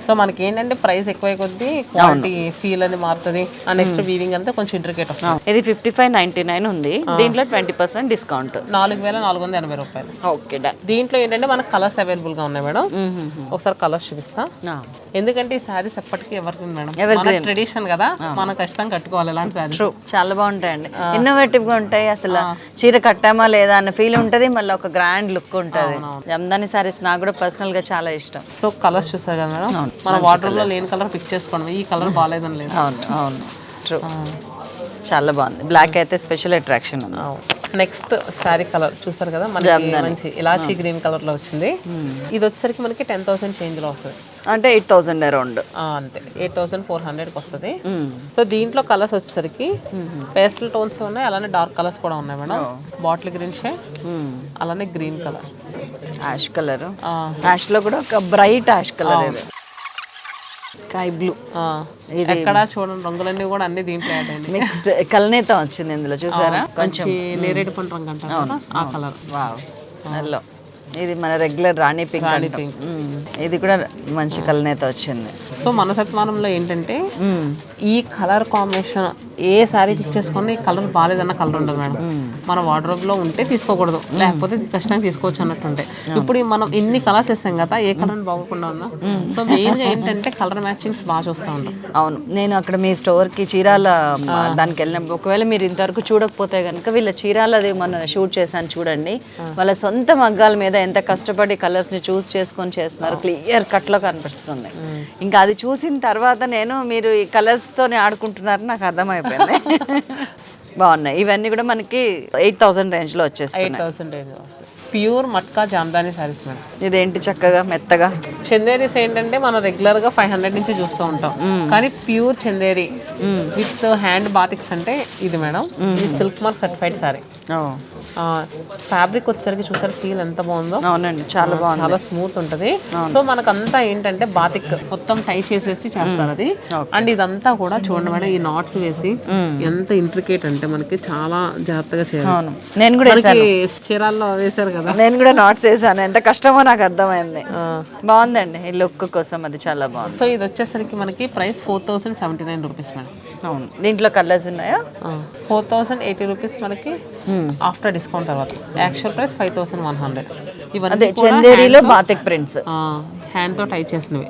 సో మనకి ఏంటంటే ప్రైస్ ఎక్కువ కొద్దీ క్వాలిటీ ఫీల్ అనేది మారుతుంది. ఆ నెక్స్ట్ వీవింగ్ అంతా కొంచెం ఇంట్రికేట్ వస్తుంది. ఇది 55.99 ఉంది. దీంట్లో 20% డిస్కౌంట్ 4,480 రూపాయలు. ఓకే, దీంట్లో ఏంటంటే మనకు కలర్స్ అవైలబుల్ గా ఉన్నాయి మేడం. ఒకసారి కలర్స్ చూపిస్తా. ఎందుకంటే ఈ సారీస్ ఎప్పటికీ ఎవరికి మేడం, మన ట్రెడిషన్ కదా, మనం ఖచ్చితంగా కట్టుకోవాలి ఇలాంటి సారీస్. చాలా బాగుంటాయండి, ఇన్నోవేటివ్ గా ఉంటాయి. అసలు చీర కట్టామా లేదా అన్న ఫీల్ ఉంటది, మళ్ళీ ఒక గ్రాండ్ లుక్ ఉంటది. జామ్దాని సారీస్ నాకు కూడా పర్సనల్ గా చాలా ఇష్టం. సో కలర్స్ చూస్తారు కదా మేడం, మన వాటర్ లో లేని కలర్ పిక్ చేసుకోండి. ఈ కలర్ బాగాలేదని లేదు. అవును అవును, ట్రూ. చాలా బాగుంది. బ్లాక్ అయితే స్పెషల్ అట్రాక్షన్ ఉంది. నెక్స్ట్ శారీ కలర్ చూస్తారు కదా మనకి, మంచి ఇలాచీ గ్రీన్ కలర్ లో వచ్చింది. ఇది వచ్చేసరికి మనకి 10,000 చేంజ్ లో వస్తుంది. అంటే 8,000 అరౌండ్ అంతే, 8,400కి వస్తుంది. సో దీంట్లో కలర్స్ వచ్చేసరికి పేస్టల్ టోన్స్ ఉన్నాయి, అలానే డార్క్ కలర్స్ కూడా ఉన్నాయి మేడం. బాటిల్ గ్రీన్ షేడ్, అలానే green colour, ash colour. Ash లో కూడా ఒక బ్రైట్ యాష్ కలర్, ఇది స్కై బ్లూ. ఎక్కడ చూడండి రంగులన్నీ కూడా అన్ని దీంట్లో యాడ్ అయ్యాయి. నెక్స్ట్ కల్నేత వచ్చింది ఇందులో, చూసారా? కొంచెం నేరేడు పండు రంగు అంటారు ఆ కలర్. Wow, yellow. ఇది మన రెగ్యులర్ రాణి పింక్. ఇది కూడా మంచి కలనేత వచ్చింది. సో మన సత్మానంలో ఏంటంటే ఈ కలర్ కాంబినేషన్ ఏ సారీ పిక్ చేసుకుని ఈ కలర్ బాగాలేదన్న కలర్ ఉండదు మేడం. మన వార్డ్రోబ్ లో ఉంటే తీసుకోకూడదు, లేకపోతే ఖచ్చితంగా తీసుకోవచ్చు అన్నట్టు ఉంటాయి. ఇప్పుడు మనం ఇన్ని కలర్స్ వేస్తాం కదా, ఏ కలర్ బాగోకుండా ఉందా. సో మెయిన్ గా ఏంటంటే కలర్ మ్యాచింగ్స్ బాగా చూస్తూ ఉంటాం. అవును, నేను అక్కడ మీ స్టోర్ కి చీరాల దానికి వెళ్ళినప్పుడు, ఒకవేళ మీరు ఇంతవరకు చూడకపోతే కనుక వీళ్ళ చీరాలది మన షూట్ చేశాను చూడండి. వాళ్ళ సొంత మగ్గాల మీద ఎంత కష్టపడి కలర్స్ ని చూస్ చేసుకొని చేస్తున్నారు, క్లియర్ కట్ లో కనిపిస్తుంది. ఇంకా అది చూసిన తర్వాత నేను మీరు ఈ కలర్స్ తోనే ఆడుకుంటున్నారని నాకు అర్థమైపోయింది. బాగున్నాయి ఇవన్నీ కూడా మనకి 8,000 రేంజ్ లో వచ్చేస్తాయి. 8,000 రేంజ్ వస్తుంది. Pure matka Jamdani saris madam. ఇదేంటి చక్కగా మెత్తగా. చందేరీస్ ఏంటంటే మనం రెగ్యులర్ గా 500 నుంచి చూస్తూ ఉంటాం, కానీ ప్యూర్ చందేరి విత్ హ్యాండ్ బాతిక్స్ అంటే ఇది మేడం. ఇది silk mark certified sorry. Fabric వచ్చేసరికి చూసారు ఫీల్ ఎంత బాగుందో. అవునండి, చాలా బాగుంది, చాలా స్మూత్ ఉంటది. సో మనకంతా ఏంటంటే బాతిక్ మొత్తం టై చేసేసి చేస్తారు అది. అండ్ ఇదంతా కూడా చూడండి మేడం, ఈ నాట్స్ వేసి ఎంత ఇంట్రికేట్ అంటే మనకి చాలా జాగ్రత్తగా చేయాలి. నేను కూడా చీరాల్లో వేసారు కదా, నేను కూడా నాట్స్ వేసాను, ఎంత కష్టమో నాకు అర్థమైంది. బాగుందండి ఈ లుక్ కోసం, అది చాలా బాగుంది. సో ఇది వచ్చేసరికి మనకి ప్రైస్ 4,079 రూపీస్ మేడం. అవును, దీంట్లో కలర్స్ ఉన్నాయా? 4,080 రూపీస్ మనకి ఆఫ్టర్ డిస్కౌంట్ తర్వాత. Actual price 5,100. ఇవన్నీ చందేరిలో బాతిక్ ప్రింట్స్ హ్యాండ్ తో టై చేసినవి.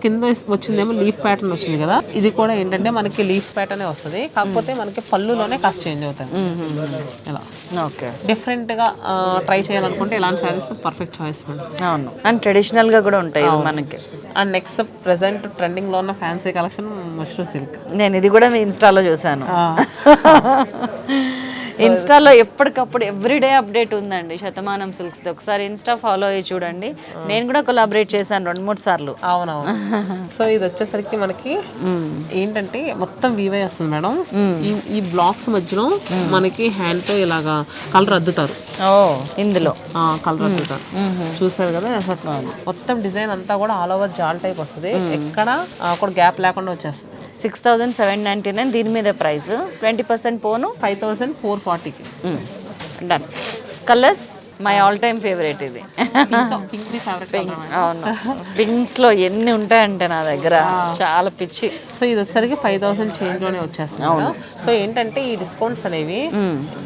కింద వచ్చిందేమో లీఫ్ ప్యాటర్న్ వచ్చింది కదా, ఇది కూడా ఏంటంటే మనకి లీఫ్ ప్యాటర్న్ వస్తుంది, కాకపోతే మనకి పళ్ళులోనే కాస్ట్ చేంజ్ అవుతాయి. ఇలా ఓకే, డిఫరెంట్ గా ట్రై చేయాలనుకుంటే ఇలాంటి సారీస్ పర్ఫెక్ట్ చాయిస్. అవును, అండ్ ట్రెడిషనల్ గా కూడా ఉంటాయి మనకి. అండ్ నెక్స్ట్ ప్రెసెంట్ ట్రెండింగ్ లో ఉన్న ఫ్యాన్సీ కలెక్షన్ మష్రూ సిల్క్. నేను ఇది కూడా మీ ఇన్స్టాలో చూసాను. ఇన్స్టాలో ఎప్పటికప్పుడు ఎవ్రీడే అప్డేట్ ఉందండి శతమానం సిల్క్స్. ఒకసారి ఇన్స్టా ఫాలో అయ్యి చూడండి. నేను కూడా కొలాబరేట్ చేశాను 2-3 సార్లు. అవునవును. సో ఇది వచ్చేసరికి మనకి ఏంటంటే మొత్తం వీవై వస్తుంది మేడం. ఈ బ్లాక్స్ మధ్యలో మనకి హ్యాండ్ తో ఇలాగా కలర్ అద్దుతారు. ఇందులో కలర్ అద్దుతారు, చూసారు కదా. మొత్తం డిజైన్ అంతా కూడా ఆల్ ఓవర్ జాల్ టైప్ వస్తుంది, ఎక్కడ ఒక గ్యాప్ లేకుండా వచ్చేస్తుంది. 6,799 దీని మీద ప్రైస్ 20% పోను 5,440కి done. Colours my all time favourite ఇది. అవును, పింక్స్ లో ఎన్ని ఉంటాయంటే నా దగ్గర చాలా పిచ్చి. సో ఇది వచ్చేసరికి 5,000 చేంజ్ లోనే వచ్చేస్తుంది. సో ఏంటంటే ఈ డిస్కౌంట్స్ అనేవి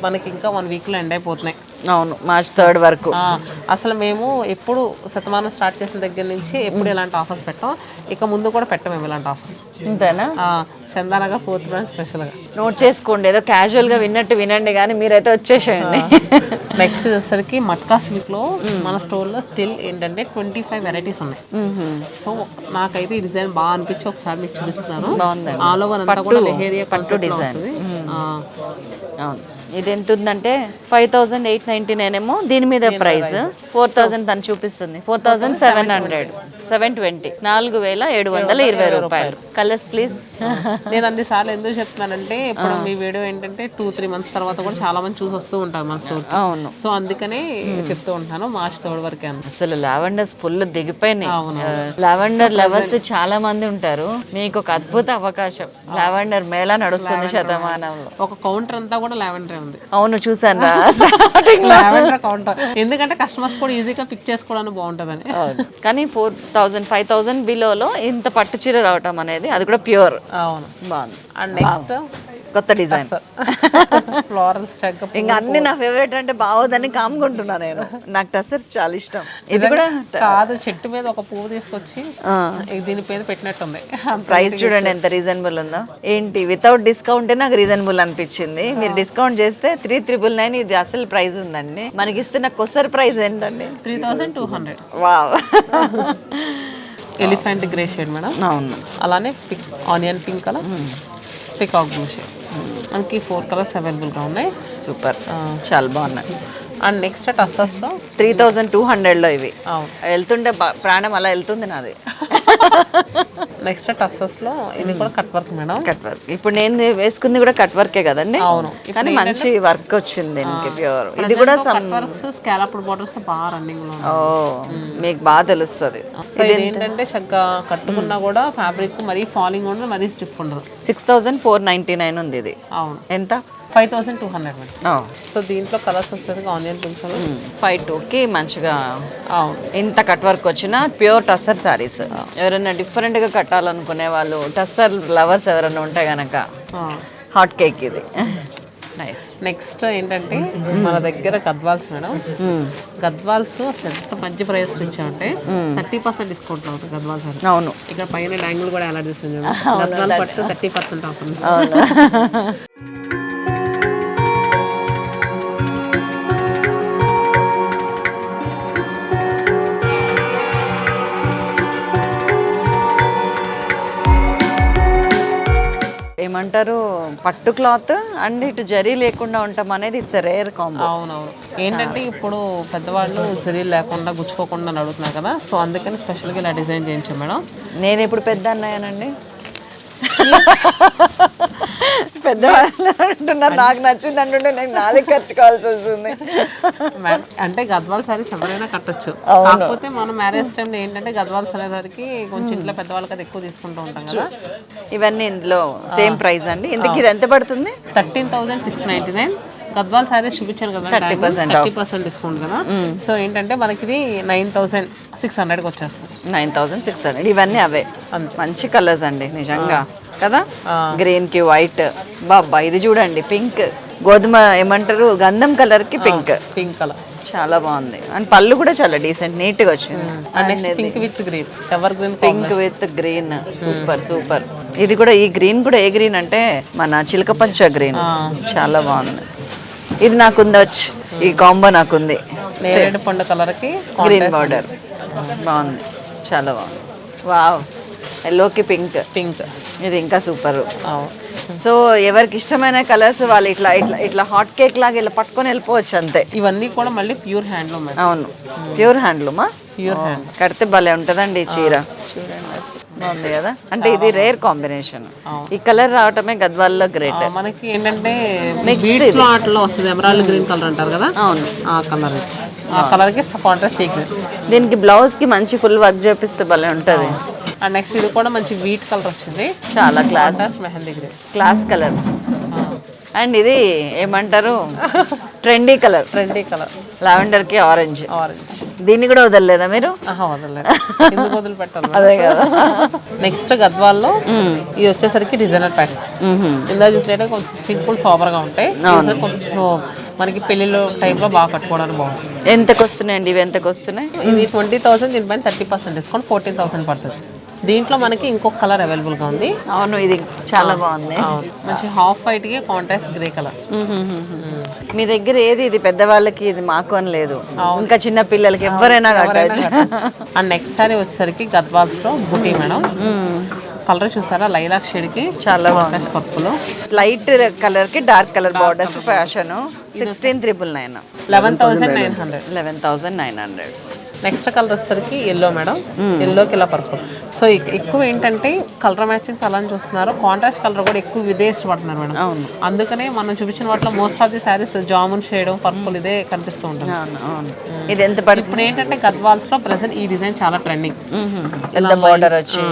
మనకి ఇంకా 1 వీక్ లో ఎండ్ అయిపోతున్నాయి. అవును, March 3rd వరకు. అసలు మేము ఎప్పుడు శతమానం స్టార్ట్ చేసిన దగ్గర నుంచి ఎప్పుడు ఇలాంటి ఆఫర్స్ పెట్టాం, ఇక ముందు కూడా పెట్టాము ఇలాంటి ఆఫర్స్. అంతేనా? చందానగా 4th బ్రాంచ్ స్పెషల్ గా నోట్ చేసుకోండి, ఏదో క్యాజువల్ గా విన్నట్టు వినండి, కానీ మీరైతే వచ్చేసేయండి. నెక్స్ట్ వచ్చేసరికి మట్కా సిల్క్ లో మన స్టోర్ లో స్టిల్ ఏంటంటే 25 వెరైటీస్ ఉన్నాయి. సో నాకైతే ఈ డిజైన్ బాగా అనిపించి ఒకసారి మీకు చూపిస్తున్నాను. ఆల్ ఓవర్ అంతా కూడా లెహేరియా పట్టు డిజైన్. అవును, ఇది ఎంత ఉందంటే 5899 ఏమో దీని మీద ప్రైస్, 4000 తను చూపిస్తుంది, 4720 4720 రూపాయలు. Colours please. నేను అన్నిసార్లు ఎందుకు చెప్తున్నానంటే ఇప్పుడు మీ వీడియో ఏంటంటే 2-3 మంత్స్ తర్వాత కూడా చాలా మంది చూసి వస్తూ ఉంటారు మన స్టోర్. అవును, సో అందుకనే చెప్తూ ఉంటాను మార్చ్ 3 వరకే అన్న. అసలు లావెండర్స్ ఫుల్ దిగిపోయినాయి. లావెండర్ లవర్స్ చాలా మంది ఉంటారు, మీకు ఒక అద్భుత అవకాశం. లావెండర్ మేళా నడుస్తుంది శతమానంలో. ఒక కౌంటర్ అంతా కూడా లావెండర్ ఉంది. అవును చూసాను రా. లావెండర్ కౌంటర్ ఎందుకంటే కస్టమర్స్ కూడా ఈజీగా పిక్ చేసుకోవడానికి బాగుంటుందని. కానీ 4000-5000 బిలోలో ఇంత పట్టు చీర రావటం అనేది, అది కూడా ప్యూర్, అవును బాగుంది. అండ్ నెక్స్ట్ కొత్త డిజైన్. ఫ్లోరల్ స్టగ్. ఇంకా అన్ని నా ఫేవరెట్ అంటే బాగోదని కామ్కుంటున్నా నేను. నాకు టసర్స్ చాలా ఇష్టం. ఇది కూడా కాదు, చెట్టు మీద ఒక పువ్వు తీసుకొచ్చి దీని పేరు పెట్టినట్టుంది. ప్రైస్ చూడండి ఎంత రీజనబుల్ ఉందో. ఏంటి వితౌట్ డిస్కౌంటే నాకు రీజనబుల్ అనిపించింది. మీరు డిస్కౌంట్ చేస్తే 3999. ఇది అసలు ప్రైస్ ఉందండి. మనకి ఇస్తున్న కొసర్ ప్రైస్ ఏంటండి? 3200. Wow. Elephant grey shade madam. అవును, అలానే onion pink colour, peacock blue shade. మనకి 4 కలర్స్ అవైలబుల్గా ఉన్నాయి. సూపర్, చాలా బాగున్నాయి. అండ్ నెక్స్ట్ టస్సర్స్లో 3200లో ఇవి. అవును, వెళ్తుంటే ప్రాణం అలా వెళ్తుంది నాది. నెక్స్ట్ టస్సర్స్లో ఇది కూడా cut work madam. Cut work. ఇప్పుడు నేను వేసుకుంది కూడా కట్ వర్కే కదండి? అవును, కానీ మంచి వర్క్ వచ్చింది దీనికి, ప్యూర్. ఇది కూడా కట్ వర్క్స్ స్కాలప్ బోర్డర్స్ బాగా రన్నింగ్ లో. ఓ, మీకు బాగా తెలుస్తుంది. ఇది ఏంటంటే చక్కగా కట్టుకున్నా కూడా ఫ్యాబ్రిక్ మరీ ఫాలింగ్ ఉండదు, మరీ స్టిఫ్ ఉండదు. 6499 ఉంది ఇది. అవును, ఎంత? 5200 మేడం. సో దీంట్లో కలర్స్ వస్తుంది ఆనియన్ పింక్ 52కి మంచిగా. అవును, ఇంత కట్ వర్క్ వచ్చిన ప్యూర్ టస్సర్ శారీస్. ఎవరైనా డిఫరెంట్గా కట్టాలనుకునే వాళ్ళు, టస్సర్ లవర్స్ ఎవరైనా ఉంటే గనక హాట్ కేక్ ఇది. నైస్. నెక్స్ట్ ఏంటంటే మన దగ్గర గద్వాల్స్ మేడం. గద్వాల్స్ ఎంత మంచి ప్రైస్ ఇచ్చామంటే 30% డిస్కౌంట్ అవుతుంది గద్వాల్స్. అవును, ఇక్కడ పైన యాంగిల్ కూడా ఎలా చేస్తుంది గద్వాల్ పట్టు 30% ఆఫర్. అవును. ఏమంటారు, పట్టు క్లాత్ అండ్ ఇటు జరీ లేకుండా ఉంటాం అనేది ఇట్స్ రేర్ కాంబో. అవునవును. ఏంటంటే ఇప్పుడు పెద్దవాళ్ళు జరీ లేకుండా గుచ్చుకోకుండా నడుగుతున్నారు కదా, సో అందుకని స్పెషల్గా ఇలా డిజైన్ చేయించాం మేడం. నేను ఇప్పుడు పెద్ద అన్నయ్యానండి. పెద్దవాళ్ళు అంటున్నారు, నాకు నచ్చింది అంటుంటే నేను నాలుగు ఖర్చుకోవాల్సి వస్తుంది. అంటే గద్వాల్ సారీస్ ఎవరైనా కట్టొచ్చు, కాకపోతే మనం మ్యారేజ్ టైంలో ఏంటంటే గద్వాల్ సారీసరికి కొంచెం ఇంట్లో పెద్దవాళ్ళకి అది ఎక్కువ తీసుకుంటూ ఉంటాం కదా. ఇవన్నీ ఇందులో సేమ్ ప్రైస్ అండి. ఇందుకు ఇది ఎంత పడుతుంది? 13,699. గద్వాల్ సారీస్ చూపించాను కదా 30% డిస్కౌంట్ కదా. సో ఏంటంటే మనకి ఇది 9,600కి వచ్చేస్తుంది. 9,600. ఇవన్నీ అవే మంచి కలర్స్ అండి నిజంగా కదా. గ్రీన్ కి వైట్, బాబా ఇది చూడండి పింక్, గోధుమ ఏమంటారు గంధం కలర్ కి పింక్. పింక్ కలర్ చాలా బాగుంది. అండ్ పళ్ళు కూడా చాలా డీసెంట్ నీట్ గా వచ్చింది. Pink with green, ever green, pink with green. Super super. ఇది కూడా, ఈ గ్రీన్ కూడా ఏ గ్రీన్ అంటే మన చిలకపచ్చ గ్రీన్, చాలా బాగుంది. ఇది నాకు ఉండొచ్చు, ఈ కాంబో నాకుంది. నేరేడు పండు కలర్ కి గ్రీన్ బార్డర్ బాగుంది, చాలా బాగుంది. వావ్, ఎల్లోకి పింక్. ఇది ఇంకా సూపర్. సో ఎవరికి ఇష్టమైన కలర్స్ వాళ్ళు ఇట్లా ఇట్లా ఇట్లా హాట్ కేక్ లాగా ఇలా పట్టుకొని వెళ్ళిపోవచ్చు అంతే. ఇవన్నీ కూడా మళ్ళీ ప్యూర్ హ్యాండ్లూమ్. అవును, ప్యూర్ హ్యాండ్లూమా. ప్యూర్ హ్యాండ్ కడితే భలే ఉంటుందండి ఈ చీర. చూడండి బాగుంది కదా. అంటే ఇది రేర్ కాంబినేషన్. ఈ కలర్ రావటమే గద్వాల్లో గ్రేట్. మనకి ఏంటంటే బీడ్స్ లో ఆటలో వస్తుంది ఎమరాల్డ్ గ్రీన్ కలర్ అంటారు కదా. అవును, ఆ కలర్, ఆ కలర్ కి కాంట్రాస్ట్ సీక్రెట్. దీనికి బ్లౌజ్ కి మంచి ఫుల్ వర్క్ చేపిస్తే భలే ఉంటది. అండ్ నెక్స్ట్ ఇది కూడా మంచి వీట్ కలర్ వచ్చింది, చాలా class, mehndi green class colour. And ఇది ఏమంటారు ట్రెండీ కలర్. లావెండర్ కి ఆరెంజ్. దీన్ని కూడా వదలలేదా మీరు? వదిలిపెట్టాలి అదే కదా. నెక్స్ట్ గద్వాల్లో ఇది వచ్చేసరికి డిజైనర్ ప్యాటర్న్. ఇందా చూసినట్టే కొంచెం సింపుల్ సోబర్ గా ఉంటాయి, కొంచెం మనకి పెళ్లిలో టైప్ లో బాగా కట్టుకోవడానికి బాగుంటుంది. ఎంతకు వస్తున్నాయండి ఇవి? ఎంతకు వస్తున్నాయి? ఇది 20,000, దీనిపైన 30% డిస్కౌంట్ 14,000 పడుతుంది. దీంట్లో మనకి ఇంకొక కలర్ అవైలబుల్ గా ఉంది. అవును, ఇది చాలా బాగుంది. మంచి హాఫ్ వైట్ కి కాంట్రాస్ట్ గ్రే కలర్. మీ దగ్గర ఏది ఇది పెద్దవాళ్ళకి, ఇది మాకు అని లేదు, ఇంకా చిన్న పిల్లలకి ఎవరైనా కట్టచ్చు. అండ్ నెక్స్ట్ సారీ వచ్చేసరికి గద్వాల్స్ లో బుటీ మేడం. కలర్ చూసారా లైలాక్ షేడ్ కి చాలా బాగుంది. పర్పుల్ లైట్ కలర్ కి dark colour borders fashion 16,999 11,900. 11,900. Next colour వచ్చేసరికి ఎల్లో మేడం, ఎల్లోకి ఇలా పర్పుల్. సో ఎక్కువ ఏంటంటే కలర్ మ్యాచింగ్ అలా చూస్తున్నారు, కాంట్రాస్ట్ కలర్ కూడా ఎక్కువ ఇదే ఇష్టపడుతున్నారు మేడం. అవును. అందుకనే మనం చూపించిన వాటిలో most of the saris jamun shade purple ఇదే కనిపిస్తూ ఉంటుంది. అవును అవును. ఇది ఎంత పడుతుంది? ఇప్పుడు ఏంటంటే గద్వాల్స్ లో ప్రెసెంట్ ఈ డిజైన్ చాలా ట్రెండింగ్. పెద్ద బార్డర్ వచ్చి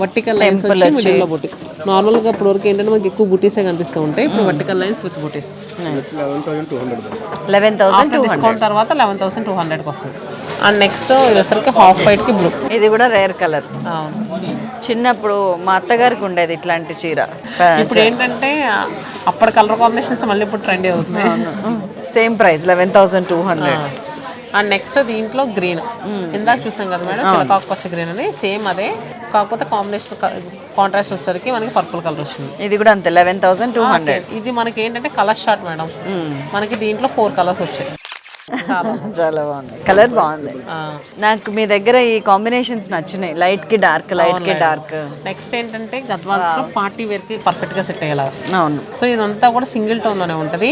వర్టికల్ లైన్స్ వచ్చి మిడిల్ లో బుటీ. నార్మల్ గా ఇప్పుడు వరకు ఏంటంటే మనకి ఎక్కువ బుటీసే కనిపిస్తూ ఉంటాయి, ఇప్పుడు vertical lines with buttis. 11,200. Discount తర్వాత 11,200 కి వస్తుంది. అండ్ నెక్స్ట్ ఇది వచ్చరికి హాఫ్ వైట్ కి బ్లూ. ఇది కూడా రేర్ కలర్. అవును. చిన్నప్పుడు మా అత్తగారికి ఉండేది ఇట్లాంటి చీర. ఇప్పుడు ఏంటంటే అప్పటి కలర్ కాంబినేషన్స్ మళ్ళీ ఇప్పుడు ట్రెండ్ అవుతుంది. Same price 11,200. అండ్ నెక్స్ట్ దీంట్లో గ్రీన్ ఇందాక చూసాం కదా మేడం, చిలకాకు పచ్చ గ్రీన్ అని సేమ్ అదే, కాకపోతే కాంబినేషన్ కాంట్రాస్ట్ వచ్చేసరికి మనకి పర్పుల్ కలర్ వచ్చింది. ఇది కూడా అంతే 11,200. ఇది మనకి ఏంటంటే కలర్ షార్ట్ మేడం, మనకి దీంట్లో 4 కలర్స్ వచ్చాయి. చాలా బాగుంది, కలర్ బాగుంది. నాకు మీ దగ్గర ఈ కాంబినేషన్స్ నచ్చినాయి, లైట్ కి డార్క్, లైట్ కి డార్క్. నెక్స్ట్ ఏంటంటే గద్వాల్స్ లో పార్టీ వేర్ కి పర్ఫెక్ట్ గా సెట్ అయ్యేలా. అవును. సో ఇదంతా కూడా సింగిల్ టోన్ లోనే ఉంటది.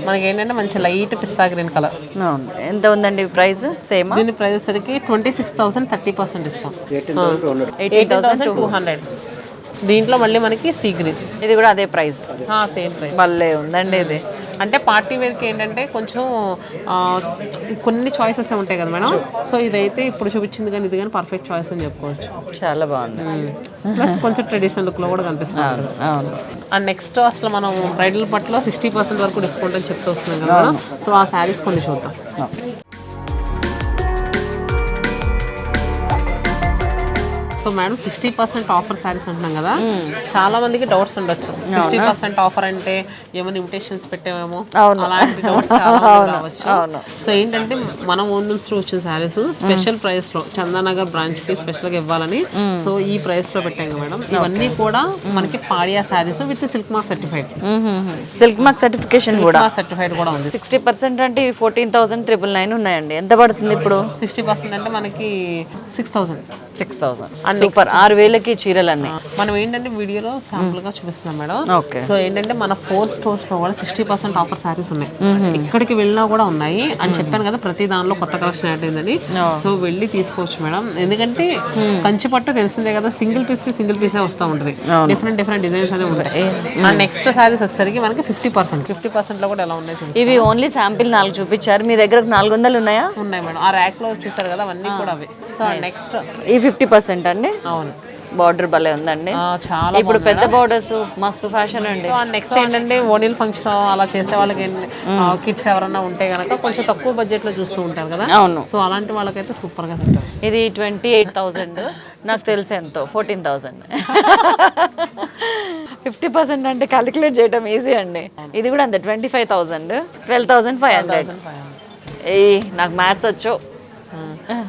మనకి ఏంటంటే మంచి లైట్ పిస్తా గ్రీన్ కలర్. అవును. ఎంత ఉందండి ప్రైస్? సేమ్. దీని ప్రైస్ వచ్చరికి 26,000 30% డిస్కౌంట్, 18,200. దీంట్లో మళ్ళీ మనకి సీ గ్రీన్, ఇది కూడా అదే ప్రైస్. Same price. భలే ఉందండి ఇది. అంటే పార్టీ వేర్కి ఏంటంటే కొంచెం కొన్ని చాయిసెస్ ఉంటాయి కదా మేడం. సో ఇదైతే ఇప్పుడు చూపించింది కానీ ఇది కానీ పర్ఫెక్ట్ చాయిస్ అని చెప్పుకోవచ్చు. చాలా బాగుంది. ప్లస్ కొంచెం ట్రెడిషనల్ లుక్ లో కూడా కనిపిస్తుంది. అవును. అండ్ నెక్స్ట్ అసలు మనం బ్రైడల్ పట్లో 60% వరకు డిస్కౌంట్ అని చెప్తూ వస్తున్నాం కదా మేడం. సో ఆ శారీస్ కొన్ని చూద్దాం. సో మేడం 60% ఆఫర్ శారీస్ అంటున్నాం కదా, చాలా మందికి డౌట్స్ ఉండొచ్చు. 60% ఆఫర్ అంటే ఏమైనా ఇన్విటేషన్స్ పెట్టామేమో అలాంటి డౌట్స్ చాలా మందికి రావచ్చు. సో ఏంటంటే మనం ఓన్ నుంచి వచ్చిన శారీస్ స్పెషల్ ప్రైస్ లో చందానగర్ బ్రాంచ్ కి స్పెషల్ గా ఇవ్వాలని సో ఈ ప్రైస్ లో పెట్టాం కదా మేడం. ఇవన్నీ కూడా మనకి పాడియా saris with silk mark certified. Silk mark certification కూడా సర్టిఫైడ్ కూడా ఉంది. 60% అంటే 14,999 ఉన్నాయండి. ఎంత పడుతుంది ఇప్పుడు? 60% అంటే మనకి 6,000. సూపర్. 6,000కి చీరలన్నీ. మనం ఏంటంటే వీడియోలో శాంపుల్ గా చూపిస్తున్నాం మేడం. ఓకే. సో ఏంటంటే మన 4 స్టోర్స్ లో కూడా 60% ఆఫర్ శారీస్ ఉన్నాయి. ఇక్కడికి వెళ్ళినా కూడా ఉన్నాయి అని చెప్పాను కదా, ప్రతి దానిలో కొత్త కలెక్షన్ యాడ్ అయిందని. సో వెళ్ళి తీసుకోవచ్చు మేడం. ఎందుకంటే కంచి పట్టు తెలిసిందే కదా, సింగిల్ పీసే వస్తూ ఉంటుంది, డిఫరెంట్ డిజైన్స్ అనేవి ఉంటాయి. అండ్ నెక్స్ట్ శారీస్ వచ్చేసరికి మనకి 50% లో కూడా ఎలా ఉన్నాయి చూసి. ఇవి ఓన్లీ శాంపిల్ 4 చూపించారు, మీ దగ్గర 400 ఉన్నాయా? ఉన్నాయి మేడం. ఆ ర్యాక్ లో చూసారు కదా, అవన్నీ కూడా అవి. సో నెక్స్ట్ ఈ 50% అండి. అవును. బార్డర్ భలే ఉందండి. చాలా ఇప్పుడు పెద్ద బార్డర్స్ మస్తు ఫ్యాషన్ అండి. నెక్స్ట్ ఏంటంటే ఓనిల్ ఫంక్షన్ అలా చేసే వాళ్ళకి కిడ్స్ ఎవరన్నా ఉంటే కనుక కొంచెం తక్కువ బడ్జెట్ లో చూస్తూ ఉంటారు కదా. అవును. సో అలాంటి వాళ్ళకైతే సూపర్ గా సెట్. ఇది 28,000, నాకు తెలిసి ఎంతో 14,000. 50% అంటే క్యాలిక్యులేట్ చేయడం ఈజీ అండి. ఇది కూడా అంతే 25,000, 12,500. నాకు మ్యాథ్స్ వచ్చు.